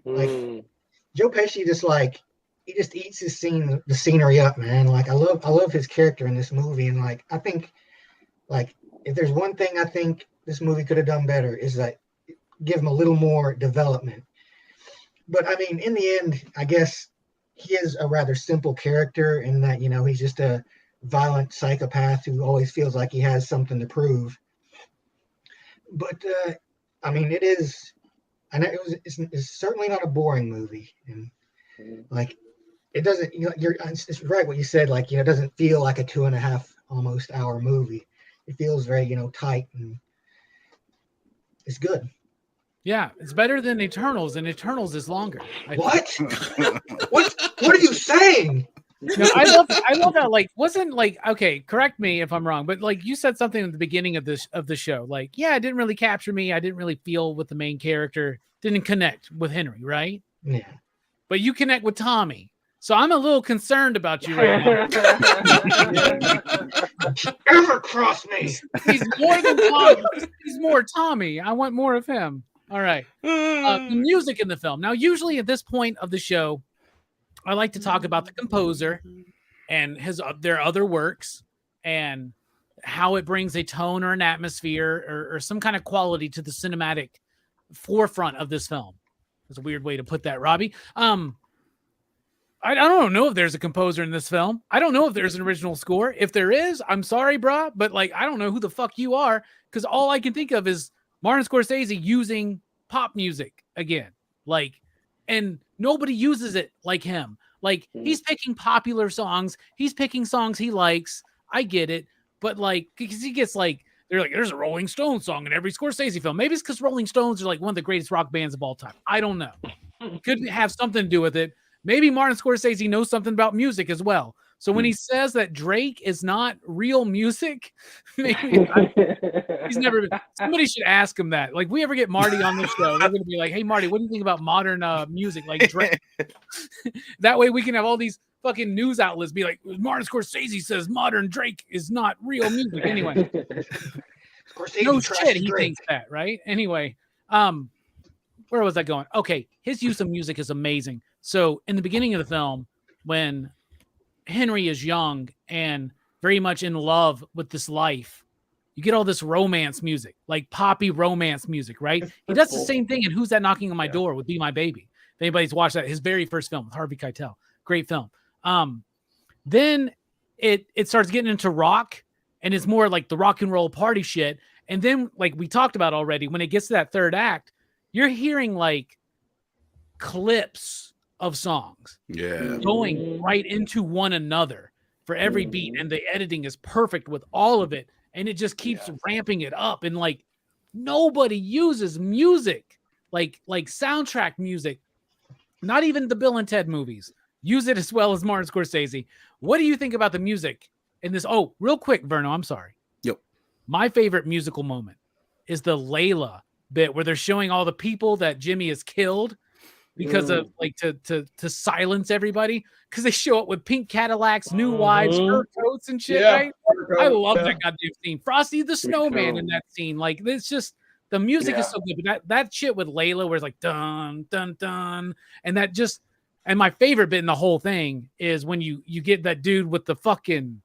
Like, Joe Pesci just, like, he just eats the scenery up, man. Like, I love his character in this movie, and, like, I think, like, if there's one thing I think this movie could have done better is, like, give him a little more development. But I mean, in the end, I guess he is a rather simple character in that, you know, he's just a violent psychopath who always feels like he has something to prove. But I mean, it's certainly not a boring movie, and, like, it doesn't, you know, it's right what you said, like, you know, it doesn't feel like a 2.5 almost hour movie. It feels very, you know, tight, and it's good. Yeah, it's better than Eternals, and Eternals is longer. What are you saying? No, I love that. Like, wasn't, like, okay, correct me if I'm wrong, but, like, you said something at the beginning of the show, like, yeah, it didn't really capture me. I didn't really feel with the main character. Didn't connect with Henry, right? Yeah. But you connect with Tommy. So I'm a little concerned about you right now. Ever cross me? He's more than Tommy. He's more Tommy. I want more of him. All right. The music in the film. Now, usually at this point of the show, I like to talk about the composer and their other works and how it brings a tone or an atmosphere or some kind of quality to the cinematic forefront of this film. That's a weird way to put that, Robbie. I don't know if there's a composer in this film. I don't know if there's an original score. If there is, I'm sorry, brah, but, like, I don't know who the fuck you are, because all I can think of is Martin Scorsese using pop music again. Like, and nobody uses it like him. Like, he's picking popular songs. He's picking songs he likes. I get it. But, like, because he gets, like, they're like, there's a Rolling Stones song in every Scorsese film. Maybe it's because Rolling Stones are, like, one of the greatest rock bands of all time. I don't know. Could have something to do with it. Maybe Martin Scorsese knows something about music as well. So when he says that Drake is not real music, maybe he's never been. Somebody should ask him that. Like, if we ever get Marty on the show, they're going to be like, hey, Marty, what do you think about modern music like Drake? That way we can have all these fucking news outlets be like, Martin Scorsese says modern Drake is not real music. Anyway, no shit, he thinks that, right? Anyway, where was I going? Okay, his use of music is amazing. So in the beginning of the film, when Henry is young and very much in love with this life, you get all this romance music, like poppy romance music, right? He does the same thing in Who's That Knocking on My Door with Be My Baby. If anybody's watched that, his very first film with Harvey Keitel, great film. Then it starts getting into rock, and it's more like the rock and roll party shit. And then, like we talked about already, when it gets to that third act, you're hearing like clips of songs going right into one another for every beat, and the editing is perfect with all of it, and it just keeps ramping it up. And, like, nobody uses music like soundtrack music, not even the Bill and Ted movies use it as well as Martin Scorsese. What do you think about the music in this? Oh, real quick, Verno, I'm sorry. Yep. My favorite musical moment is the Layla bit where they're showing all the people that Jimmy has killed because of, like, to silence everybody, because they show up with pink Cadillacs, new wives, fur coats and shit, right? I love that goddamn scene. Frosty the Snowman in that scene. Like, it's just, the music is so good. But that shit with Layla where it's like dun dun dun, and that just, and my favorite bit in the whole thing is when you get that dude with the fucking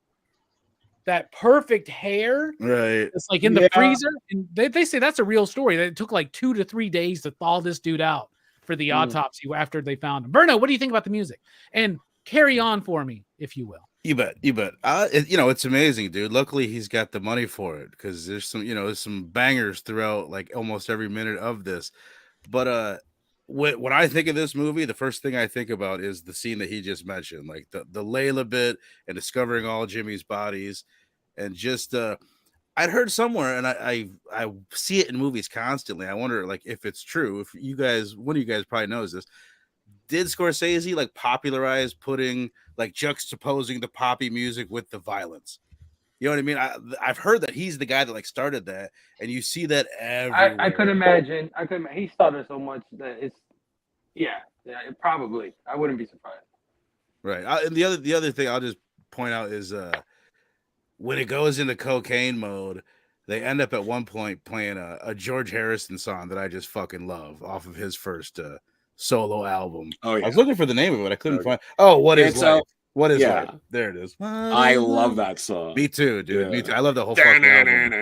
that perfect hair, right? It's like in the freezer, and they say that's a real story. That it took like 2 to 3 days to thaw this dude out. for the autopsy after they found him. Berno, what do you think about the music? And carry on for me, if you will. You bet. It's amazing, dude. Luckily, he's got the money for it because there's some bangers throughout like almost every minute of this. But when I think of this movie, the first thing I think about is the scene that he just mentioned, like the Layla bit and discovering all Jimmy's bodies, and just I'd heard somewhere, and I see it in movies constantly. I wonder like if it's true. If one of you guys probably knows this. Did Scorsese like popularize putting like juxtaposing the poppy music with the violence? You know what I mean? I've heard that he's the guy that like started that, and you see that everywhere. I could imagine. He started so much that it's probably. I wouldn't be surprised. Right. And the other thing I'll just point out is when it goes into cocaine mode, they end up at one point playing a George Harrison song that I just fucking love off of his first solo album. Oh yeah. I was looking for the name of it. I couldn't find. Oh, what is life? What is life? There it is. I love that song. Me too, dude. Yeah. Me too. I love the whole fucking album.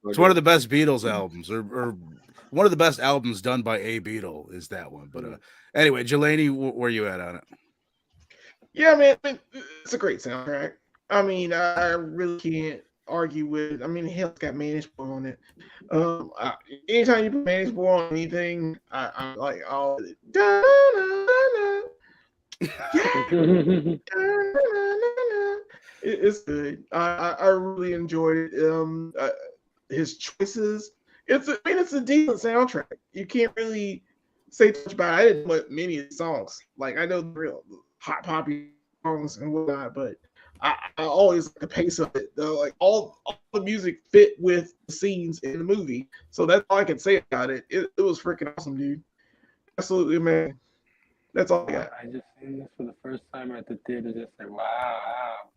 It's one of the best Beatles albums, or one of the best albums done by a Beatle is that one. But anyway, Jelani, where you at on it? Yeah, man, it's a great soundtrack. I mean, I really can't argue with it. I mean, hell, it's got Manish Boy on it. Anytime you put Manish Boy on anything, I'm like, oh, it's good. I really enjoyed it. His choices. It's a decent soundtrack. You can't really say too much about it. I didn't know many of the songs. Like I know the real hot poppy songs and whatnot, but I always like the pace of it. Though, like all the music fit with the scenes in the movie, so that's all I can say about it. It was freaking awesome, dude. Absolutely, man. That's all I got. I just seen this for the first time at the theater. Just like, wow.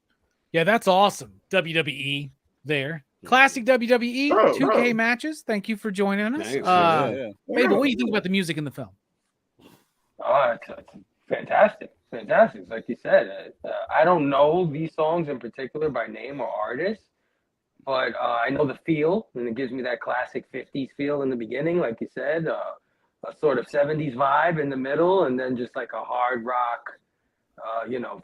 Yeah, that's awesome. WWE there. Classic WWE 2K matches. Thank you for joining us. Nice. Mabel, what do you think about the music in the film? Oh, it's fantastic. Fantastic. Like you said, I don't know these songs in particular by name or artist, but I know the feel, and it gives me that classic 50s feel in the beginning, like you said, a sort of 70s vibe in the middle, and then just like a hard rock,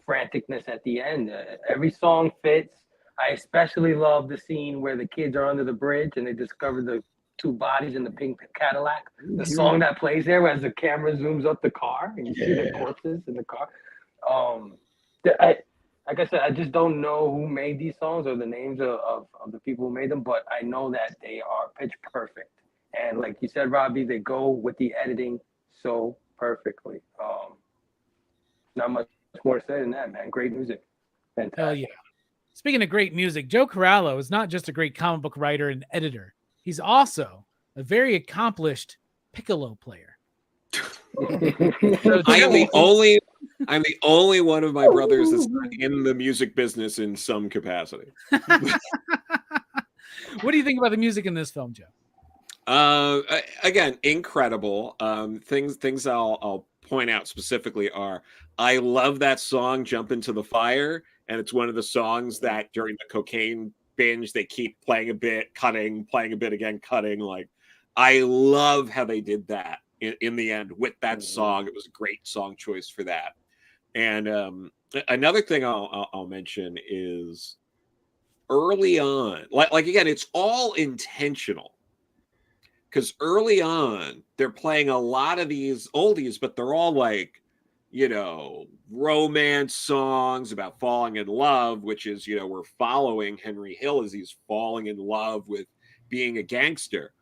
franticness at the end. Every song fits. I especially love the scene where the kids are under the bridge and they discover the two bodies in the pink Cadillac. The song that plays there as the camera zooms up the car and you see the corpses in the car. Like I said, I just don't know who made these songs or the names of the people who made them, but I know that they are pitch perfect. And like you said, Robbie, they go with the editing so perfectly. Not much more to say than that, man. Great music. Fantastic. Hell yeah. Speaking of great music, Joe Corallo is not just a great comic book writer and editor. He's also a very accomplished piccolo player. I'm the only one of my brothers that's in the music business in some capacity. What do you think about the music in this film, Joe? Again, incredible. Things I'll point out specifically are I love that song "Jump Into the Fire," and it's one of the songs that during the cocaine binge they keep playing a bit, cutting, playing a bit again, cutting. Like I love how they did that in the end with that song. It was a great song choice for that. And another thing I'll mention is early on, like again, it's all intentional. Because early on, they're playing a lot of these oldies, but they're all like, romance songs about falling in love, which is, we're following Henry Hill as he's falling in love with being a gangster.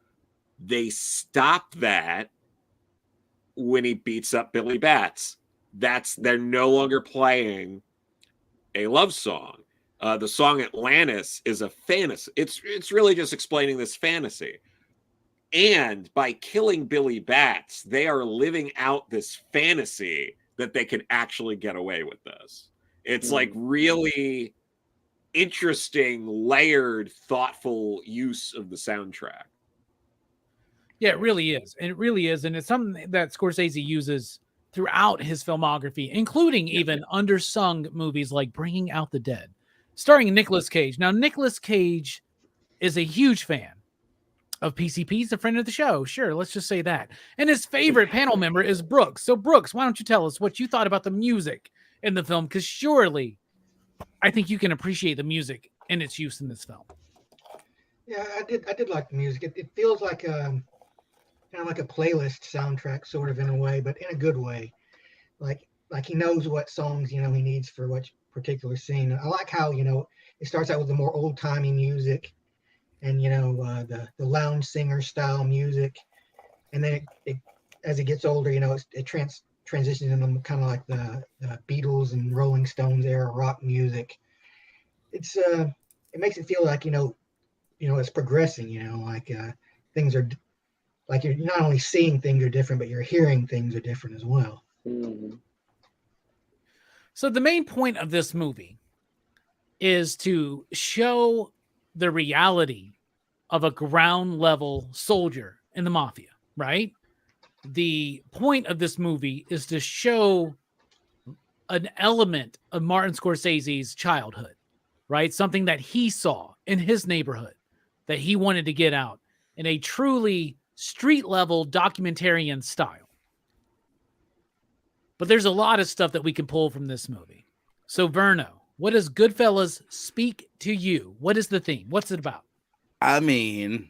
They stop that when he beats up Billy Bats. They're no longer playing a love song. The song Atlantis is a fantasy. It's really just explaining this fantasy. And by killing Billy Bats, they are living out this fantasy that they can actually get away with this. It's like really interesting, layered, thoughtful use of the soundtrack. Yeah, it really is. And it really is. And it's something that Scorsese uses throughout his filmography, including even undersung movies like Bringing Out the Dead, starring Nicolas Cage. Now, Nicolas Cage is a huge fan of PCP. He's a friend of the show. Sure, let's just say that. And his favorite panel member is Brooks. So, Brooks, why don't you tell us what you thought about the music in the film? Because surely I think you can appreciate the music and its use in this film. Yeah, I did like the music. It feels like kind of like a playlist soundtrack, sort of in a way, but in a good way. Like he knows what songs he needs for what particular scene. I like how it starts out with the more old timey music, and the lounge singer style music, and then it as it gets older, it transitions into kind of like the Beatles and Rolling Stones era rock music. It's it makes it feel like it's progressing. Like things are like you're not only seeing things are different, but you're hearing things are different as well. Mhm. So the main point of this movie is to show the reality of a ground level soldier in the mafia, right? The point of this movie is to show an element of Martin Scorsese's childhood, right? Something that he saw in his neighborhood that he wanted to get out in a truly street level documentarian style. But there's a lot of stuff that we can pull from this movie. So, Verno, what does Goodfellas speak to you? What is the theme? What's it about? I mean,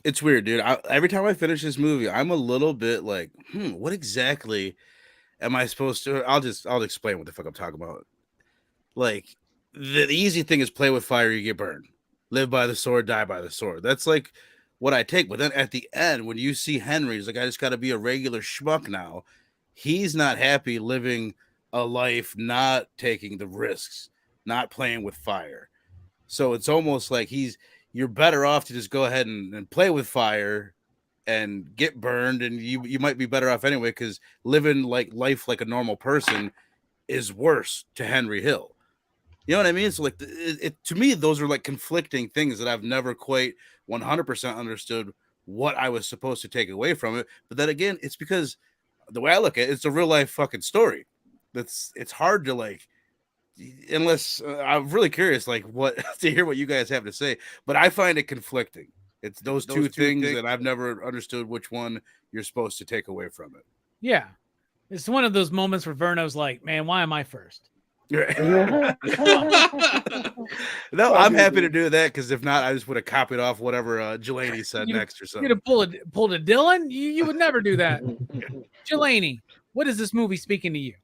it's weird, dude. Every time I finish this movie, I'm a little bit like, what exactly am I supposed to? I'll explain what the fuck I'm talking about. Like, the easy thing is play with fire, you get burned. Live by the sword, die by the sword. That's like what I take. But then at the end, when you see Henry, he's like, I just got to be a regular schmuck now. He's not happy living a life, not taking the risks, not playing with fire. So it's almost like you're better off to just go ahead and play with fire and get burned, and you might be better off anyway, because living like life like a normal person is worse to Henry Hill. You know what I mean? So like to me, those are like conflicting things that I've never quite 100% understood what I was supposed to take away from it. But then again, it's because the way I look at it, it's a real life fucking story. It's hard to like, unless I'm really curious, like what to hear what you guys have to say. But I find it conflicting. It's those two things that I've never understood which one you're supposed to take away from it. Yeah. It's one of those moments where Verno's like, man, why am I first? No, I'm happy to do that, because if not, I just would have copied off whatever Jelani said next or something. You'd have pulled a Dylan? You would never do that. Jelani, what is this movie speaking to you?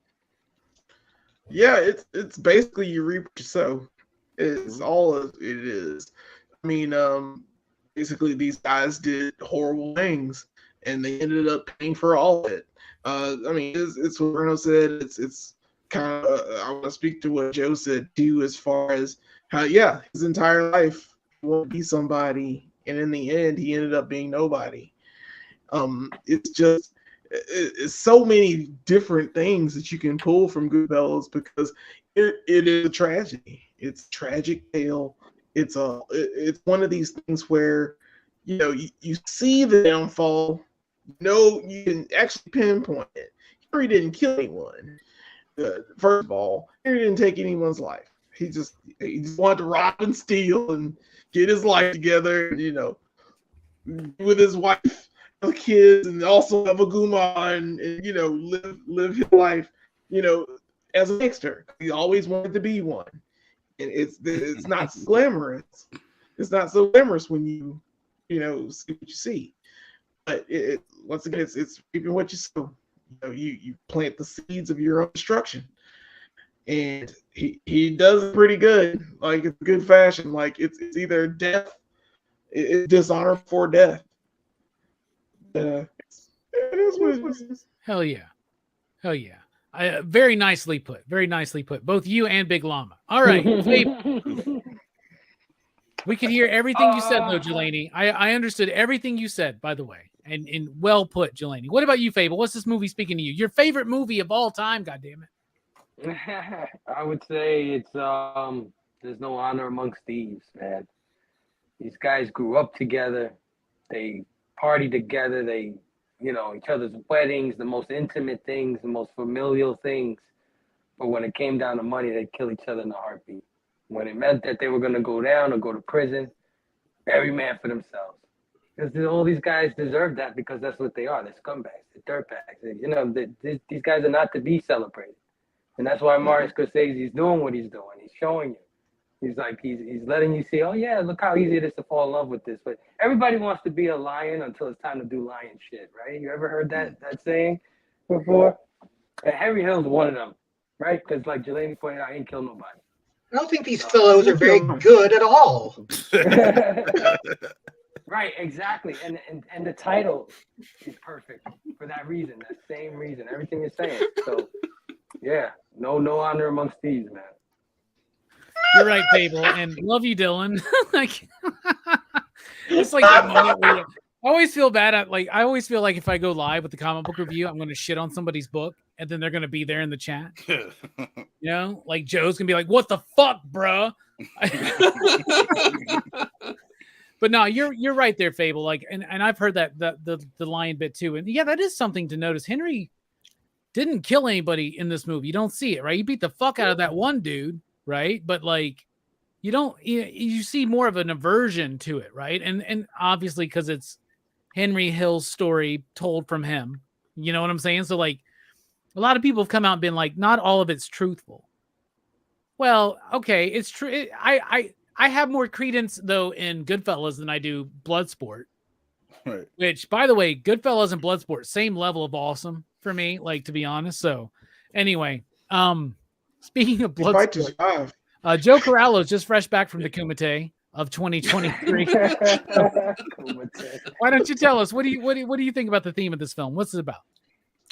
Yeah, it's basically you reap what you sow. It's all it is. I mean, basically these guys did horrible things, and they ended up paying for all of it. I mean, it's what Bruno said. It's kind of I want to speak to what Joe said too, as far as how his entire life he wanted to be somebody, and in the end he ended up being nobody. It's so many different things that you can pull from Goodfellas, because it is a tragedy. It's a tragic tale. It's one of these things where you see the downfall. You can actually pinpoint it. He didn't kill anyone. First of all, he didn't take anyone's life. He just wanted to rob and steal and get his life together. With his wife, kids, and also have a guma, and live his life, as a gangster. He always wanted to be one, and it's not glamorous. It's not so glamorous when you see what you see. But once again, it's reaping what you sow. You plant the seeds of your own destruction, and he does it pretty good. Like, it's good fashion. Like, it's either death, it's dishonor for death. It is what it is. Hell yeah. Very nicely put. Very nicely put. Both you and Big Llama. All right. We could hear everything you said, though, Jelani. I understood everything you said, by the way. And well put, Jelani. What about you, Fable? What's this movie speaking to you? Your favorite movie of all time, goddammit. I would say it's There's No Honor Amongst Thieves, man. These guys grew up together. They partied together. They, each other's weddings, the most intimate things, the most familial things. But when it came down to money, they'd kill each other in a heartbeat. When it meant that they were going to go down or go to prison, every man for themselves. Because all these guys deserve that because that's what they are. They're scumbags. They're dirtbags. You know, these guys are not to be celebrated. And that's why Martin Scorsese is doing what he's doing. He's showing you. He's like, he's letting you see, oh yeah, look how easy it is to fall in love with this. But everybody wants to be a lion until it's time to do lion shit, right? You ever heard that saying before? And Henry Hill's one of them, right? Because like Jelani pointed out, he ain't killed nobody. I don't think these fellows are very good at all. Right, exactly. And the title is perfect for that reason, that same reason. Everything you're saying. So yeah, no honor amongst thieves, man. You're right, Fable, and love you, Dylan. Like, it's like that moment where I always feel bad at I always feel like if I go live with the comic book review, I'm going to shit on somebody's book, and then they're going to be there in the chat. You know, like Joe's going to be like, "What the fuck, bro?" But no, you're right there, Fable. Like, and I've heard that the lion bit too, and yeah, that is something to notice. Henry didn't kill anybody in this movie. You don't see it, right? He beat the fuck out of that one dude. Right. But like, you see more of an aversion to it. Right. And obviously, because it's Henry Hill's story told from him, you know what I'm saying? So like a lot of people have come out and been like, not all of it's truthful. Well, okay. It's true. I have more credence though in Goodfellas than I do Bloodsport, Right. Which by the way, Goodfellas and Bloodsport, same level of awesome for me, like, to be honest. So anyway, speaking of Bloodsport, Joe Corallo is just fresh back from the Kumite of 2023. Why don't you tell us what do you think about the theme of this film? What's it about?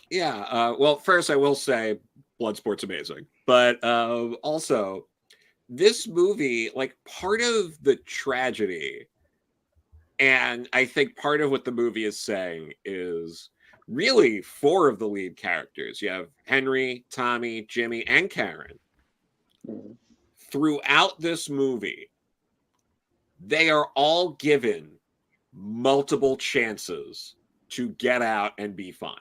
Yeah, well, first I will say Bloodsport's amazing, but also this movie, like, part of the tragedy, and I think part of what the movie is saying is really four of the lead characters. You have Henry, Tommy, Jimmy, and Karen. Throughout this movie, they are all given multiple chances to get out and be fine.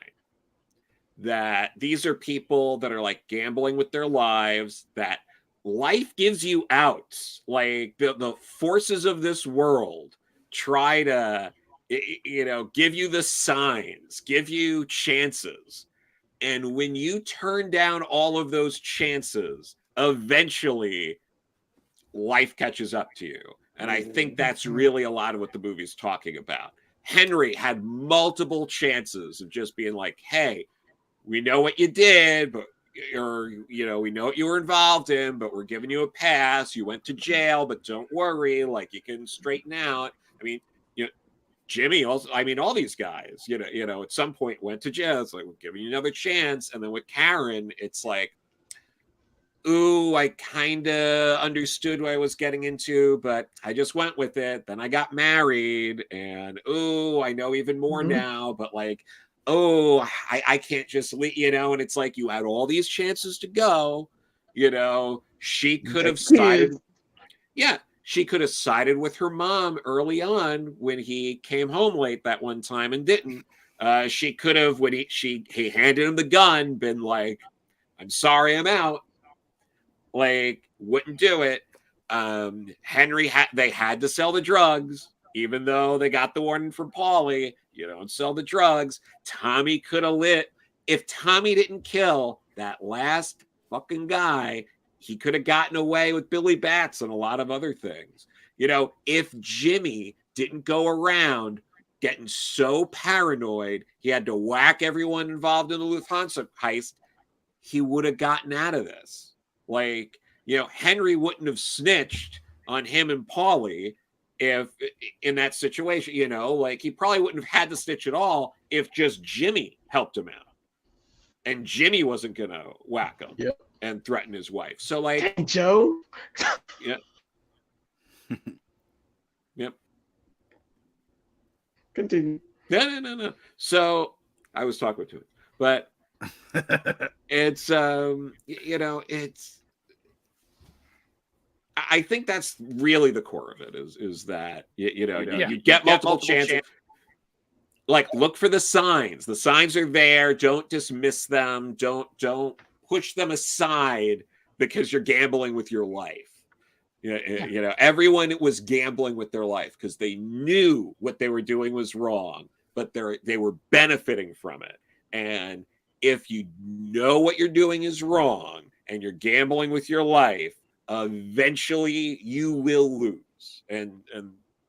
That these are people that are like gambling with their lives, that life gives you outs. Like the forces of this world try to, give you the signs, give you chances. And when you turn down all of those chances, eventually life catches up to you. And I think that's really a lot of what the movie's talking about. Henry had multiple chances of just being like, hey, we know what you did, but we know what you were involved in, but we're giving you a pass. You went to jail, but don't worry, like, you can straighten out. I mean, Jimmy also, I mean, all these guys, at some point went to jail. It's like, we're giving you another chance. And then with Karen, it's like, ooh, I kind of understood what I was getting into, but I just went with it. Then I got married, and ooh, I know even more now, but like, oh, I can't just leave, and it's like, you had all these chances to go, she could have sided. Yeah. She could have sided with her mom early on when he came home late that one time and didn't. She could have, when he handed him the gun, been like, I'm sorry, I'm out. Like, wouldn't do it. Henry they had to sell the drugs, even though they got the warning from Paulie, don't sell the drugs. Tommy could have lit. If Tommy didn't kill that last fucking guy, he could have gotten away with Billy Bats and a lot of other things. If Jimmy didn't go around getting so paranoid, he had to whack everyone involved in the Lufthansa heist, he would have gotten out of this. Like, Henry wouldn't have snitched on him and Paulie if in that situation, like, he probably wouldn't have had to snitch at all if just Jimmy helped him out. And Jimmy wasn't going to whack him. Yep. And threaten his wife. So, like, hey, Joe. Yep. Yep. Continue. No. So I was talking to it, but it's it's. I think that's really the core of it. Is that you get multiple chances. Like, look for the signs. The signs are there. Don't dismiss them. Don't push them aside because you're gambling with your life. You know, everyone was gambling with their life because they knew what they were doing was wrong, but they were benefiting from it. And if you know what you're doing is wrong and you're gambling with your life, eventually you will lose. And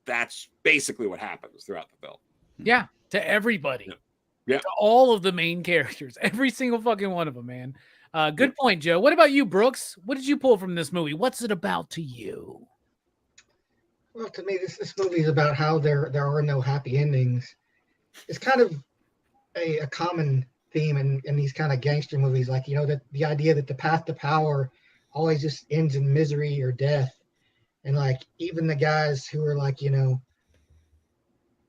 that's basically what happens throughout the film. Yeah, to everybody. Yeah. To all of the main characters. Every single fucking one of them, man. Good point, Joe. What about you, Brooks? What did you pull from this movie? What's it about to you? Well, to me, this movie is about how there are no happy endings. It's kind of a common theme in these kind of gangster movies, like, you know, that the idea that the path to power always just ends in misery or death. And like even the guys who are like, you know,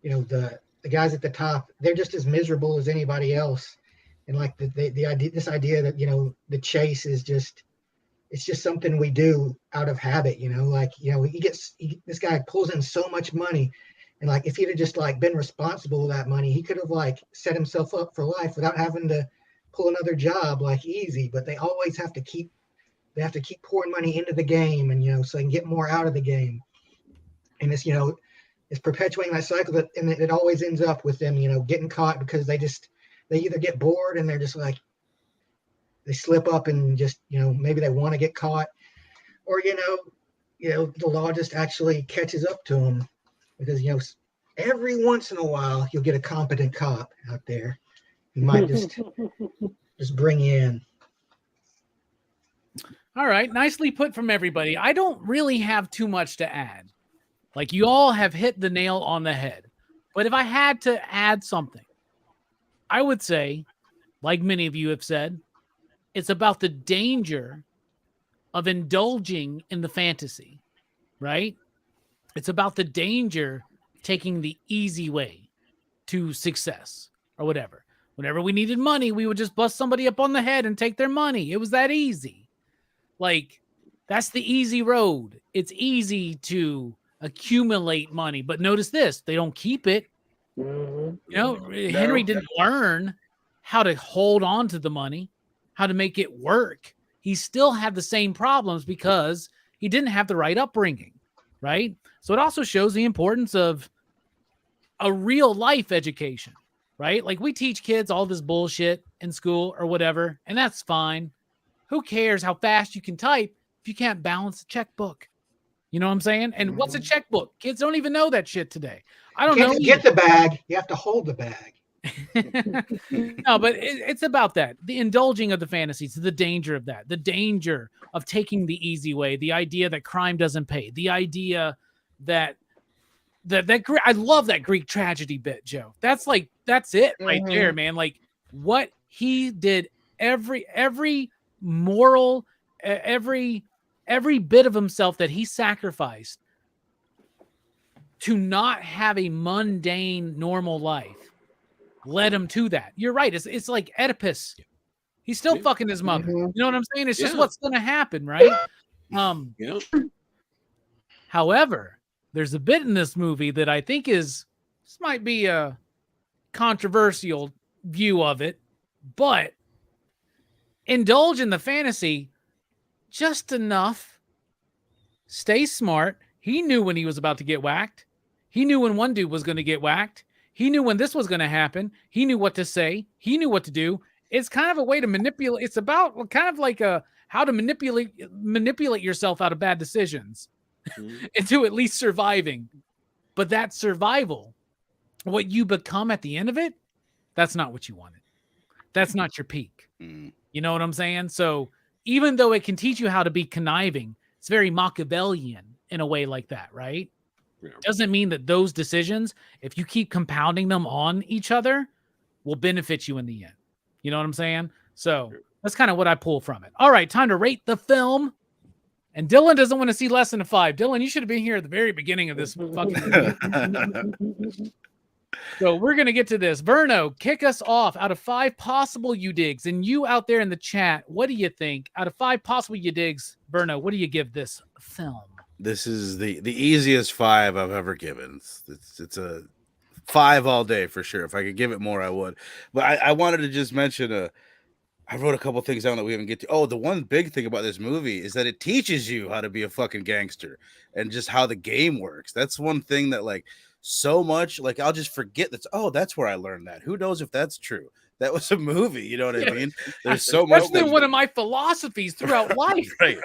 the guys at the top, they're just as miserable as anybody else. And like the idea, this idea that, you know, the chase is just, it's just something we do out of habit, you know, like, you know, this guy pulls in so much money. And like, if he'd have just like been responsible with that money, he could have like set himself up for life without having to pull another job like easy. But they always have to keep pouring money into the game, and, you know, so they can get more out of the game. And it's, you know, it's perpetuating that cycle and it always ends up with them, you know, getting caught because they either get bored and they're just like, they slip up and just, you know, maybe they want to get caught, or, you know, the law just actually catches up to them because, you know, every once in a while you'll get a competent cop out there who might just bring you in. All right. Nicely put from everybody. I don't really have too much to add. Like, you all have hit the nail on the head. But if I had to add something, I would say, like many of you have said, it's about the danger of indulging in the fantasy, right? It's about the danger taking the easy way to success or whatever. Whenever we needed money, we would just bust somebody up on the head and take their money. It was that easy. Like, that's the easy road. It's easy to accumulate money, but notice this, they don't keep it. Mm-hmm. You know, Henry didn't learn how to hold on to the money, how to make it work. He still had the same problems because he didn't have the right upbringing, right? So it also shows the importance of a real life education, right? Like, we teach kids all this bullshit in school or whatever, and that's fine. Who cares how fast you can type if you can't balance a checkbook? You know what I'm saying? And what's a checkbook? Kids don't even know that shit today. I don't know. You can't get the bag. You have to hold the bag. No, but it's about that. The indulging of the fantasies, the danger of that, the danger of taking the easy way, the idea that crime doesn't pay, the idea that I love that Greek tragedy bit, Joe. That's it right there, man. Like, what he did, every moral, every bit of himself that he sacrificed to not have a mundane, normal life led him to that. You're right. It's like Oedipus. He's still fucking his mother. You know what I'm saying? It's just what's going to happen, right? However, there's a bit in this movie that I think this might be a controversial view of it, but indulge in the fantasy just enough. Stay smart. He knew when he was about to get whacked. He knew when one dude was going to get whacked. He knew when this was going to happen. He knew what to say. He knew what to do. It's kind of a way to manipulate. It's about kind of like how to manipulate yourself out of bad decisions into at least surviving. But that survival, what you become at the end of it, that's not what you wanted. That's not your peak. You know what I'm saying? So even though it can teach you how to be conniving, it's very Machiavellian in a way like that, right? Yeah. Doesn't mean that those decisions, if you keep compounding them on each other, will benefit you in the end. You know what I'm saying? So that's kind of what I pull from it. All right, time to rate the film. And Dylan doesn't want to see less than a 5. Dylan, you should have been here at the very beginning of this fucking movie. So we're going to get to this. Verno, kick us off. Out of 5 possible you digs, and you out there in the chat, what do you think? Out of 5 possible you digs, Verno, what do you give this film? This is the easiest 5 I've ever given. It's a 5 all day for sure. If I could give it more, I would. But I wanted to just mention I wrote a couple things down that we haven't get to. Oh, the one big thing about this movie is that it teaches you how to be a fucking gangster and just how the game works. That's one thing that like so much, like I'll just forget that. Oh, that's where I learned that. Who knows if that's true? That was a movie. You know what I mean? There's so much. That's been one of my philosophies throughout life. Right.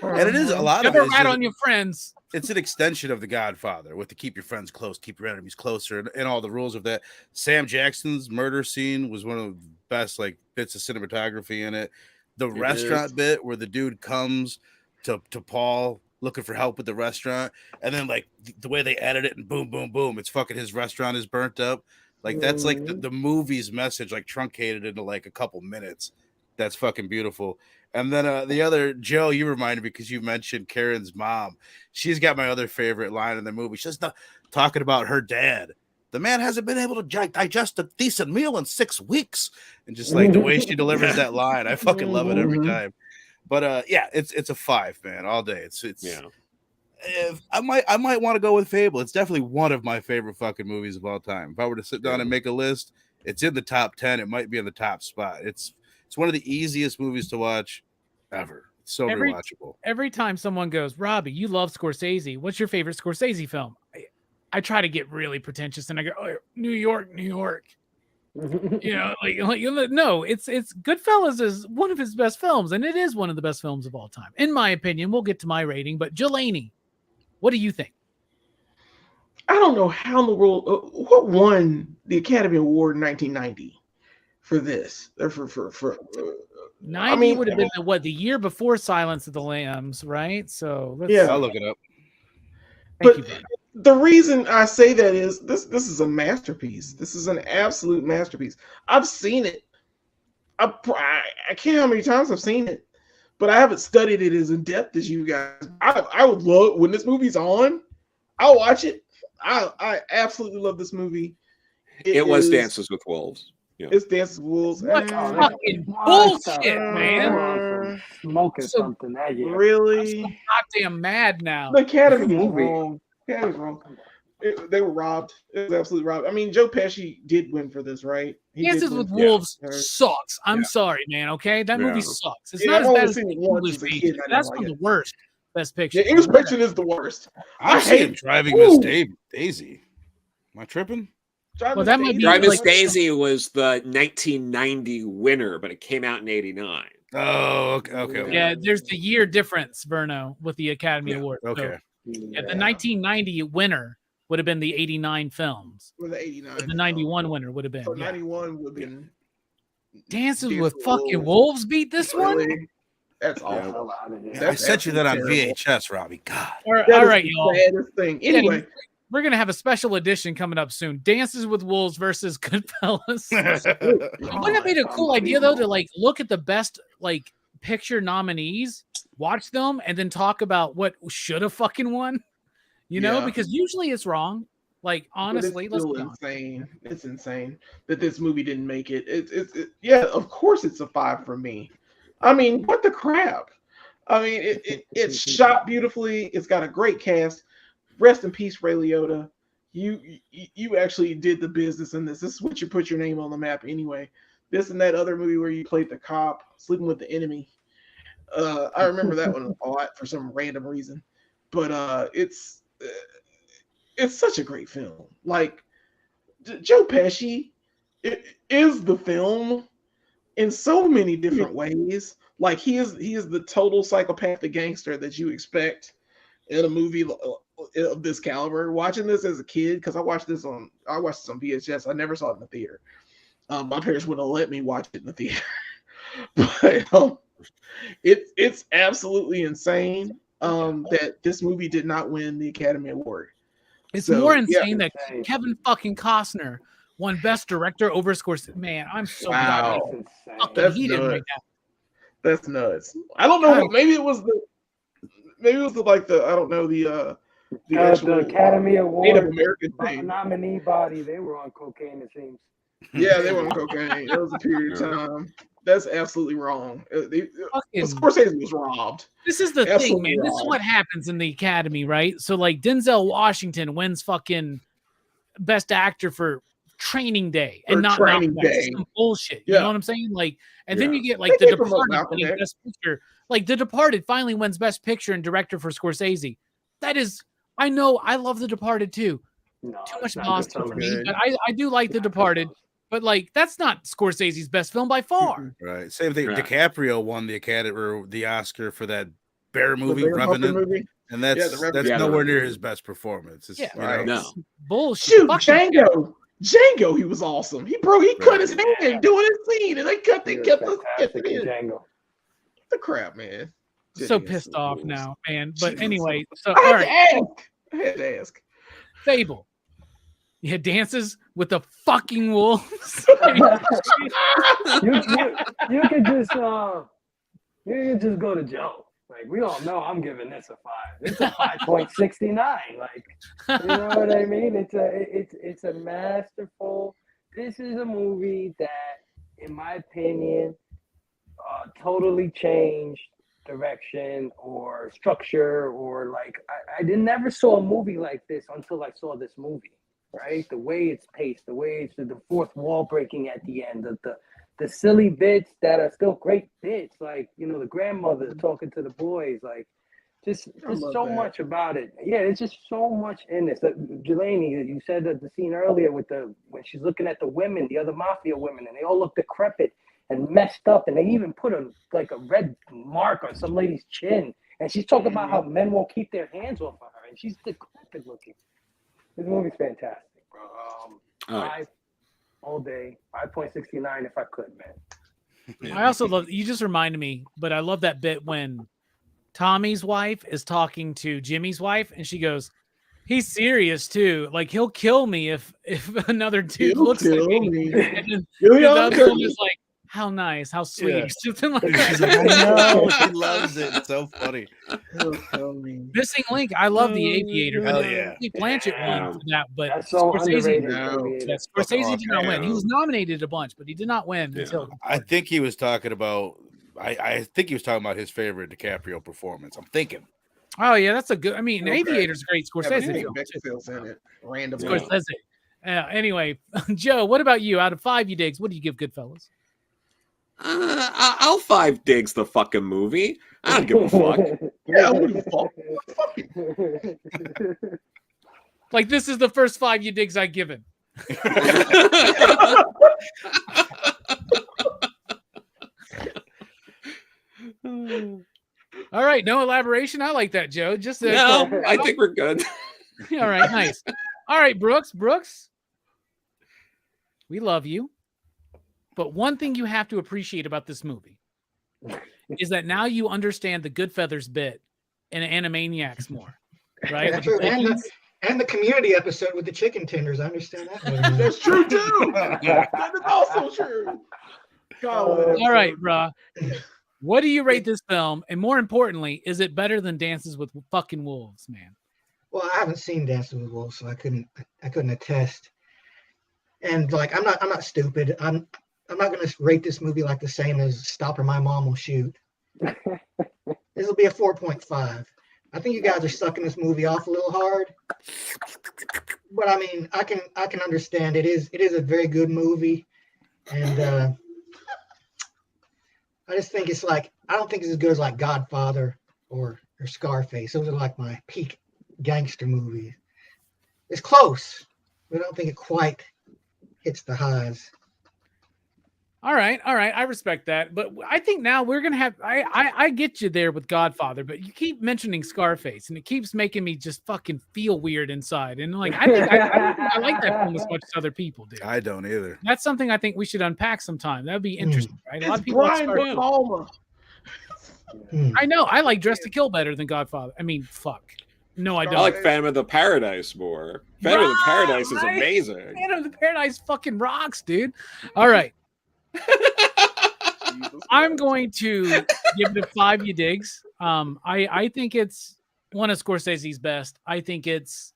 And it is a lot Never of it. rat on your friends. It's an extension of The Godfather with the keep your friends close, keep your enemies closer, and all the rules of that. Sam Jackson's murder scene was one of the best like bits of cinematography in it. The restaurant bit where the dude comes to Paul looking for help with the restaurant, and then like the way they edit it and boom, boom, boom, it's fucking his restaurant is burnt up. Like that's like the movie's message, like truncated into like a couple minutes. That's fucking beautiful. And then the other, Joe, you reminded me because you mentioned Karen's mom. She's got my other favorite line in the movie. She's talking about her dad. The man hasn't been able to digest a decent meal in 6 weeks. And just like the way she delivers that line, I fucking love it every time. But yeah, it's a 5, man, all day. It's yeah. I might want to go with Fable. It's definitely one of my favorite fucking movies of all time. If I were to sit down and make a list, it's in the top 10. It might be in the top spot. It's one of the easiest movies to watch ever. It's so rewatchable. Every time someone goes, Robbie, you love Scorsese. What's your favorite Scorsese film? I try to get really pretentious and I go, oh, New York. You know, like no, it's Goodfellas is one of his best films, and it is one of the best films of all time, in my opinion. We'll get to my rating, but Jelani, what do you think? I don't know how in the world what won the Academy Award in 1990 for this. Or for 90 would have been the year before Silence of the Lambs, right? So I'll look it up. But the reason I say that is this is a masterpiece. This is an absolute masterpiece. I've seen it. I can't know how many times I've seen it, but I haven't studied it as in depth as you guys. I would love when this movie's on. I'll watch it. I absolutely love this movie. It was Dances with Wolves. Yeah. It's Dances with Wolves. What fucking bullshit, man! Smoking something that year. Really? I'm so goddamn mad now. The Academy is wrong. Academy's wrong. They were robbed. It was absolutely robbed. I mean, Joe Pesci did win for this, right? Dances with Wolves sucks. I'm sorry, man. Okay, that movie sucks. It's not as bad as English Picture. That's one of the worst. Best Picture. Yeah, English Picture is the worst. I hate Driving Miss Daisy. Am I tripping? Well, that might be Driving Miss Daisy was the 1990 winner, but it came out in '89. Oh, okay. Yeah, there's the year difference, Verno, with the Academy Award. Okay. So, yeah, the 1990 winner would have been the 89 films. Or the 89. The 91 winner would have been. So 91 would have been. Dances with fucking Wolves beat this one? That's awful. I sent you that on VHS, Robbie. God. All right, y'all. Saddest thing. Anyway. We're going to have a special edition coming up soon. Dances with Wolves versus Goodfellas. Wouldn't it be a cool idea, though, to like look at the best like picture nominees, watch them, and then talk about what should have fucking won? You know, because usually it's wrong. Like, honestly, it's insane. It's insane that this movie didn't make it. Yeah, of course it's a 5 for me. I mean, what the crap? I mean, it's shot beautifully. It's got a great cast. Rest in peace, Ray Liotta. You actually did the business in this. This is what you put your name on the map anyway. This and that other movie where you played the cop, Sleeping with the Enemy. I remember that one a lot for some random reason. But it's such a great film. Like Joe Pesci is the film in so many different ways. Like he is the total psychopathic gangster that you expect in a movie of this caliber. Watching this as a kid, because I watched this on VHS. I never saw it in the theater. My parents wouldn't have let me watch it in the theater. But it's absolutely insane that this movie did not win the Academy Award. It's more insane that Kevin fucking Costner won Best Director over Scorsese. Man, I'm so glad he didn't make that. That's nuts. I don't know. Maybe it was the I don't know the Academy Award Native American thing. Nominee body. They were on cocaine, it seems. Yeah, they were on cocaine. It was a period of time. That's absolutely wrong. Scorsese was robbed. This is the thing, man. This is what happens in the Academy, right? So, like, Denzel Washington wins fucking Best Actor for Training Day and Or not Training Malcolm X. Day. Some bullshit. You Yeah. know what I'm saying? Like, and then Yeah. you get like They The can promote Departed Malcolm winning X. Best Picture. Like The Departed finally wins Best Picture and Director for Scorsese. That is, I know, I love The Departed too. No, Too it's much not Boston Goodfellas. for me, Good. but I do like The Departed. But like, that's not Scorsese's best film by far. Right. Same thing. Right. DiCaprio won the Academy or the Oscar for that bear movie, The Bear Hunter Revenant, movie. and that's Yeah, The Revenant. that's Yeah, The nowhere near Revenant. his best performance. It's, Yeah. you know, Right. No. Bullshit. Shoot, Fucking Django. Django, he was awesome. He cut his hand doing his scene, and they kept He was it fantastic in in. Django. The crap, man. so Django pissed so off cool. now, man. But Jesus. anyway, so I all had right, to ask. I had to ask. Fable. You had dances with the fucking wolves. you could just go to Joe. Like, we all know I'm giving this a 5. It's a 5.69. Like, you know what I mean? It's a masterful. This is a movie that, in my opinion, totally changed direction or structure, or like I never saw a movie like this until I saw this movie. Right, the way it's paced, the way it's the fourth wall breaking at the end, the silly bits that are still great bits, like, you know, the grandmother talking to the boys, like just love so that. much about it. Yeah, there's just so much in this. Jelani, you said that the scene earlier with when she's looking at the women, the other mafia women, and they all look decrepit and messed up, and they even put a red mark on some lady's chin, and she's talking about how men won't keep their hands off of her, and she's decrepit looking. This movie's fantastic, bro. Oh, yeah. 5 all day, 5.69 if I could, man. I also love, you just reminded me, but I love that bit when Tommy's wife is talking to Jimmy's wife, and she goes, "He's serious too. Like, he'll kill me if another dude He'll looks at kill me." me. And then Yo, the yo, other one is like, "How nice, how sweet," Yeah. or something like She's that. like, I know, she loves it. It's so funny. He'll kill me. Missing link. I love The Aviator. Hell but yeah. Kate Blanchett won for that, but That's so Scorsese, underrated. No. yeah, Scorsese did not win. He Yeah. was nominated a bunch, but he did not win Yeah. until. I think he was talking about. I think he was talking about his favorite DiCaprio performance. I'm thinking. Oh yeah, that's a good. I mean, Okay. Aviator's a great Scorsese Yeah, film. Beckinsale's in it. Random. Yeah. Scorsese. Anyway, Joe, what about you? Out of 5 you digs, what do you give Goodfellas? I'll 5 digs the fucking movie. I don't give a fuck. Yeah, what the fuck? Like, this is the first 5 you digs I've given. All right, no elaboration. I like that, Joe. Just No, I think we're good. all right, nice. All right, Brooks, we love you. But one thing you have to appreciate about this movie is that now you understand the Goodfellas bit in Animaniacs more, right? That's With true. the And chickens. the community episode with the chicken tenders. I understand that. better now. That's true too. That is also true. God, All right, bruh. What do you rate this film? And more importantly, is it better than Dances with fucking Wolves, man? Well, I haven't seen Dancing with Wolves, so I couldn't attest. And like, I'm not stupid. I'm not going to rate this movie like the same as Stop or My Mom Will Shoot. This will be a 4.5. I think you guys are sucking this movie off a little hard. But I mean, I can understand it is a very good movie, and I just think it's like, I don't think it's as good as like Godfather or Scarface. Those are like my peak gangster movies. It's close, but I don't think it quite hits the highs. All right. I respect that. But I think now we're gonna have I get you there with Godfather, but you keep mentioning Scarface, and it keeps making me just fucking feel weird inside. And like, I think I like that film as much as other people do. I don't either. That's something I think we should unpack sometime. That'd be interesting, right? A lot it's of people like Brian Scarface. De Palma. I know. I like Dress to Kill better than Godfather. I mean, fuck. No, I I don't. like Phantom of the Paradise more. Phantom of the Paradise is Right. amazing. Phantom of the Paradise fucking rocks, dude. All right. I'm going to give it a 5 you digs. I think it's one of Scorsese's best. I think it's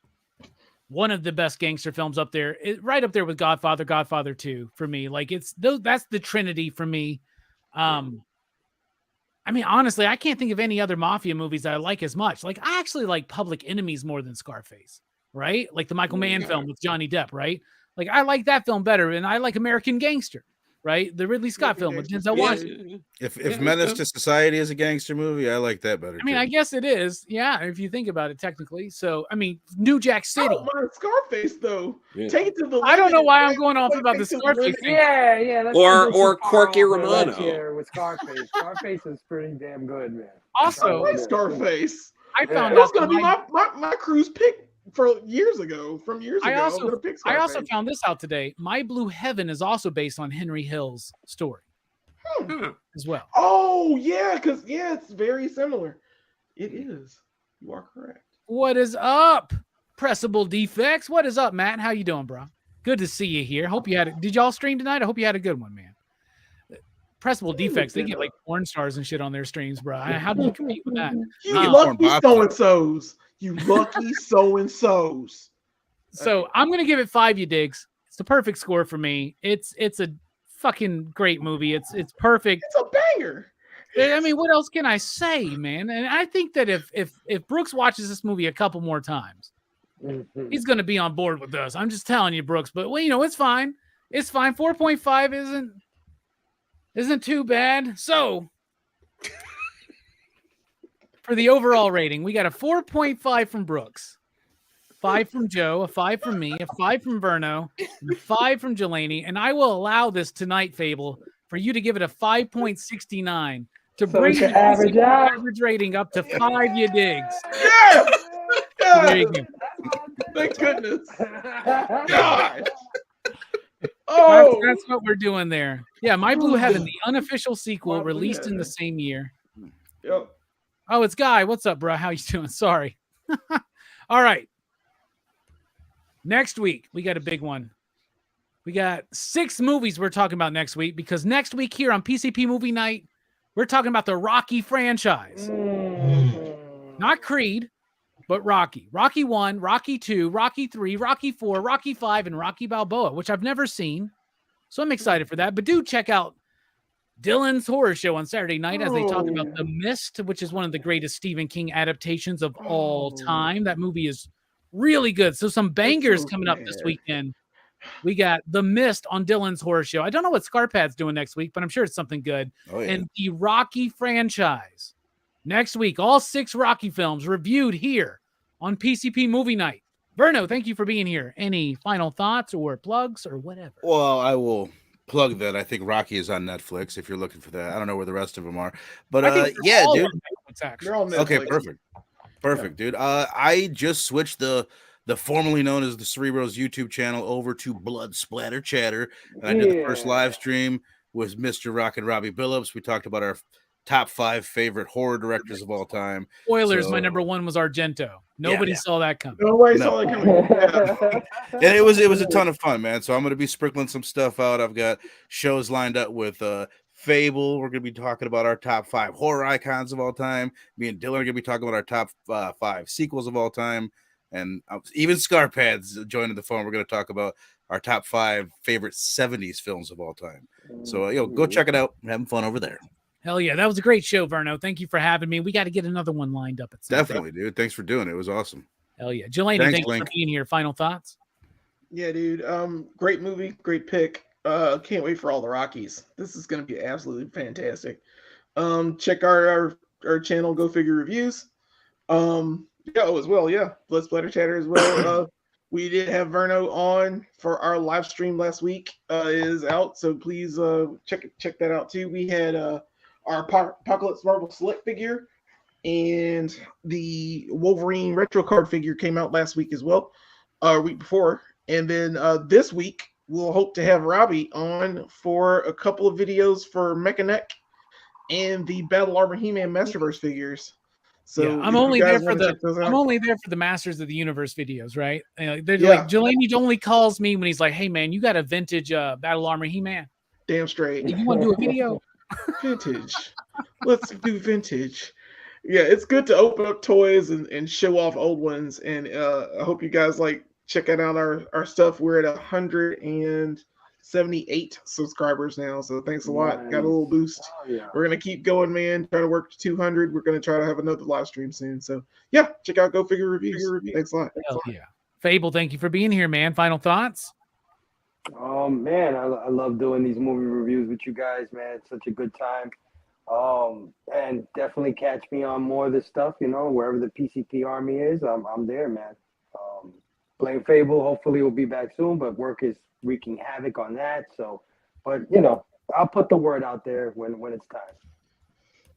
one of the best gangster films up there, right up there with Godfather, Godfather 2 for me. Like, that's the Trinity for me. I mean, honestly, I can't think of any other mafia movies that I like as much. Like, I actually like Public Enemies more than Scarface, right? Like the Michael Mann film with Johnny Depp, right? Like I like that film better, and I like American Gangster, right? The Ridley Scott film with Denzel Washington. If Menace to Society is a gangster movie, I like that better. I mean, too. I guess it is. Yeah, if you think about it technically. So, I mean, New Jack I City. don't mind Scarface though. Yeah. Take it to the. I don't know limit, why man. I'm going off Take about it the to Scarface limit. thing. Yeah, let's Or- not go or too far Corky off the ledge Romano. here with Scarface. Scarface is pretty damn good, man. Also, I like Scarface. I found That was out gonna that be my cruise pick for years ago. From years I ago, also- I'm gonna pick I also Scarface. found this out today. My Blue Heaven is also based on Henry Hill's story as well. Oh yeah, because it's very similar. It is. You are correct. What is up, Pressable Defects? What is up, Matt? How you doing, bro? Good to see you here. Hope you had. Did y'all stream tonight? I hope you had a good one, man. Pressable Defects, they get like porn stars and shit on their streams, bro. How do you compete with that? You Nah. lucky so and so's. You lucky so and so's. So I'm gonna give it 5. You digs? It's the perfect score for me. It's a fucking great movie. It's perfect. It's a banger. I mean, what else can I say, man? And I think that if Brooks watches this movie a couple more times, he's gonna be on board with us. I'm just telling you, Brooks. But well, it's fine. It's fine. 4.5 isn't too bad. So for the overall rating, we got a 4.5 from Brooks, 5 from Joe, a 5 from me, a 5 from Verno, and a 5 from Jelani. And I will allow this tonight, Fable, for you to give it a 5.69 to So bring it's the your average out. average rating up to 5. You digs? Yes! There you Yes! go. Thank goodness. God. Oh, That's what we're doing there. Yeah, My Blue Heaven, the unofficial sequel, My Blue released in the Heaven. same year. Yep. Oh, it's Guy. What's up, bro? How you doing? Sorry. All right. Next week, we got a big one. We got 6 movies we're talking about next week, because next week here on PCP Movie Night, we're talking about the Rocky franchise. Not Creed, but Rocky. Rocky 1, Rocky 2, Rocky 3, Rocky 4, Rocky 5, and Rocky Balboa, which I've never seen. So I'm excited for that. But do check out Dylan's Horror Show on Saturday night as they talk about The Mist, which is one of the greatest Stephen King adaptations of all time. That movie is really good. So some bangers so coming up this sad. weekend. We got The Mist on Dylan's Horror Show. I don't know what Scarpad's doing next week, but I'm sure it's something good. Oh, yeah. And the Rocky franchise. Next week, all 6 Rocky films reviewed here on PCP Movie Night. Verno, thank you for being here. Any final thoughts or plugs or whatever? Well, I will plug that. I think Rocky is on Netflix if you're looking for that. I don't know where the rest of them are. But I think they're yeah, all dude. on Netflix, actually. They're on Okay, Netflix. perfect, dude. I just switched the formerly known as the Cerebros YouTube channel over to Blood Splatter Chatter, and I did the first live stream with Mr. Rock and Robbie Billups. We talked about our top 5 favorite horror directors of all time. Spoilers, So- my number 1 was Argento. Nobody saw that coming. Nobody No. saw it coming. Yeah. And it was a ton of fun, man. So I'm gonna be sprinkling some stuff out. I've got shows lined up with Fable. We're gonna be talking about our top 5 horror icons of all time. Me and Dylan are gonna be talking about our top 5 sequels of all time. And even Scarpad's joining the phone. We're gonna talk about our top 5 favorite 70s films of all time. So go check it out. I'm having fun over there. Hell yeah, that was a great show, Verno. Thank you for having me. We got to get another one lined up at some point. Definitely, dude. Thanks for doing it. It was awesome. Hell yeah. Jelani, Thanks, thanks for Link. being here. Final thoughts? Yeah, dude. Great movie, great pick. Can't wait for all the Rockies. This is gonna be absolutely fantastic. Check our channel, Go Figure Reviews. As well, Blood Splatter Chatter as well. We did have Verno on for our live stream last week. It is out, so please check that out too. We had our Apocalypse Marvel Select figure, and the Wolverine retro card figure came out last week as well, week before. And then this week we'll hope to have Robbie on for a couple of videos for Mechanic and the Battle Armor He-Man Masterverse figures. So Yeah, I'm if you only guys there for wanna the check those out- I'm only there for the Masters of the Universe videos, right? They're Yeah. like Jelani only calls me when he's like, "Hey man, you got a vintage Battle Armor He-Man? damn straight. You want to do a video?" Vintage. Let's do vintage. Yeah, it's good to open up toys and show off old ones. And I hope you guys like checking out our stuff. We're at 178 subscribers now, so thanks a lot. Got a little boost. We're gonna keep going, man. Trying to work to 200. We're gonna try to have another live stream soon. So yeah, check out Go Figure Reviews. Thanks a lot. Hell yeah. Fable, thank you for being here, man. Final thoughts? Man, I love doing these movie reviews with you guys, man. It's such a good time. And definitely catch me on more of this stuff, wherever the PCP Army is, I'm there, man. Blame Fable, hopefully we'll be back soon, but work is wreaking havoc on that. So, but I'll put the word out there when it's time.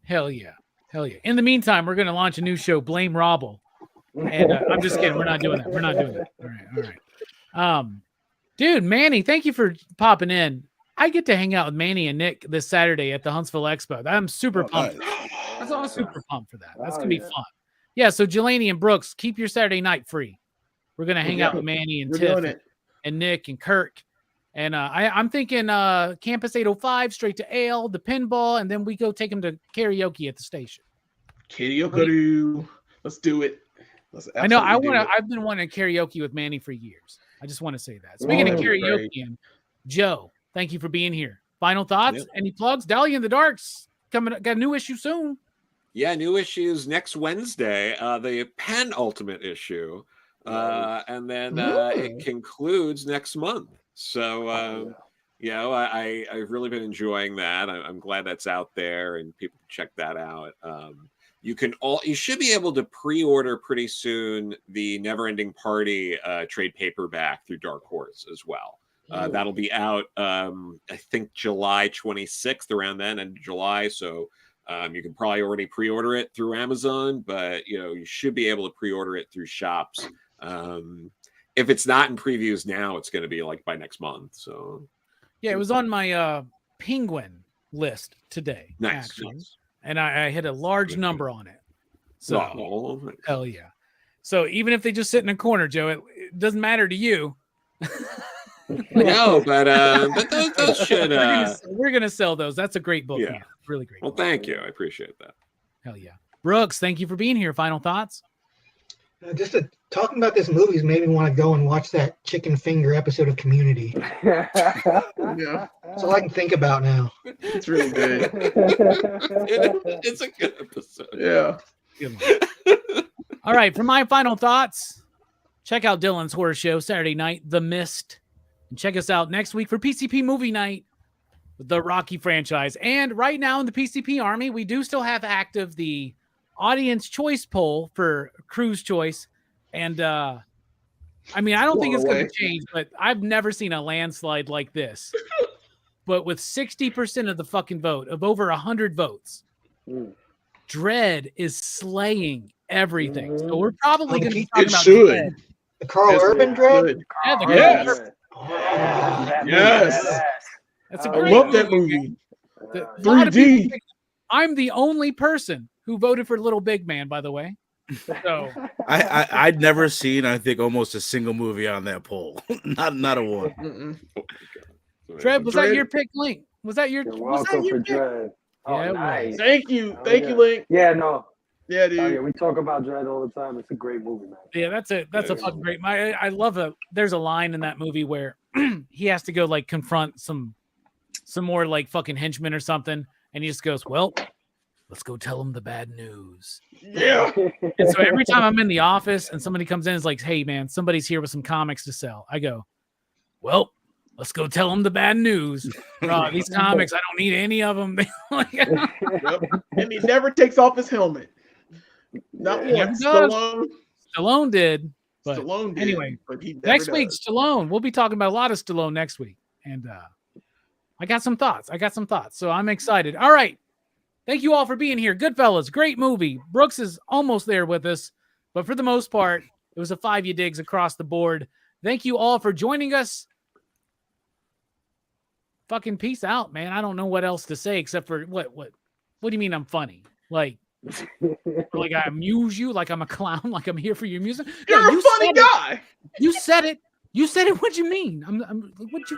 Hell yeah. In the meantime, we're going to launch a new show, Blame Robble. And I'm just kidding. We're not doing that. All right. Dude, Manny, thank you for popping in. I get to hang out with Manny and Nick this Saturday at the Huntsville Expo. I'm super pumped. Nice. I'm super pumped for that. That's going to be fun. Yeah, so Jelani and Brooks, keep your Saturday night free. We're going to hang out with Manny and Tiff and Nick and Kirk. And I'm thinking Campus 805, straight to Ale, the pinball, and then we go take them to karaoke at the station. Karaoke. Let's do it. I know. I've been wanting karaoke with Manny for years. I just want to say that. Speaking of karaoke, and Joe, thank you for being here. Final thoughts? Yep. Any plugs? Dahlia in the Dark's coming. Got a new issue soon. Yeah, new issues next Wednesday. The penultimate issue, and then it concludes next month. So, I've really been enjoying that. I'm glad that's out there and people can check that out. You should be able to pre-order pretty soon the Never-Ending Party trade paperback through Dark Horse as well. That'll be out, I think, July 26th, around then, end of July. So you can probably already pre-order it through Amazon, but you should be able to pre-order it through shops. If it's not in previews now, it's going to be like by next month. So yeah, it was on my Penguin list today. Nice. Actually. And I hit a large number on it. So, hell yeah. So even if they just sit in a corner, Joe, it doesn't matter to you. No, but those should. We're gonna sell those. That's a great book. Yeah, really great. Well, thank you. I appreciate that. Hell yeah, Brooks. Thank you for being here. Final thoughts. Talking about this movie made me want to go and watch that chicken finger episode of Community. Yeah. That's all I can think about now. It's really good. It's a good episode. Yeah. All right. For my final thoughts, check out Dylan's Horror Show Saturday night, The Mist. And check us out next week for PCP Movie Night with the Rocky franchise. And right now in the PCP Army, we do still have active the audience choice poll for Crew's Choice. And I don't think it's going to change, but I've never seen a landslide like this. But with 60% of the fucking vote, of over 100 votes, Dredd is slaying everything. So we're probably going to be talking about Dredd. The Carl Urban Dredd? Yeah, the Yes. Carl Urban. Yes. That's a I great love that movie. 3D. I'm the only person who voted for Little Big Man, by the way. So I'd never seen, I think, almost a single movie on that poll. not a one. Dredd, was that your pick, Link? Was that your pick? Dredd? Oh, yeah, nice. Thank you, Link. Yeah, no. Yeah, dude. We talk about Dredd all the time. It's a great movie, man. Yeah, that's a fucking great. I love it. There's a line in that movie where he has to go like confront some more like fucking henchmen or something, and he just goes, "Well, let's go tell him the bad news." Yeah. And so every time I'm in the office and somebody comes in and is like, "Hey, man, somebody's here with some comics to sell," I go, "Well, let's go tell them the bad news. These comics, I don't need any of them." Yep. And he never takes off his helmet. Not once. Stallone did. But Stallone did. Anyway, but next week, Stallone. We'll be talking about a lot of Stallone next week. And I got some thoughts. So I'm excited. All right. Thank you all for being here. Goodfellas, great movie. Brooks is almost there with us. But for the most part, it was a 5 you digs across the board. Thank you all for joining us. Fucking peace out, man. I don't know what else to say except for what do you mean I'm funny? Like I amuse you, like I'm a clown, like I'm here for your music. You're a funny guy. You said it. What you mean? I'm what you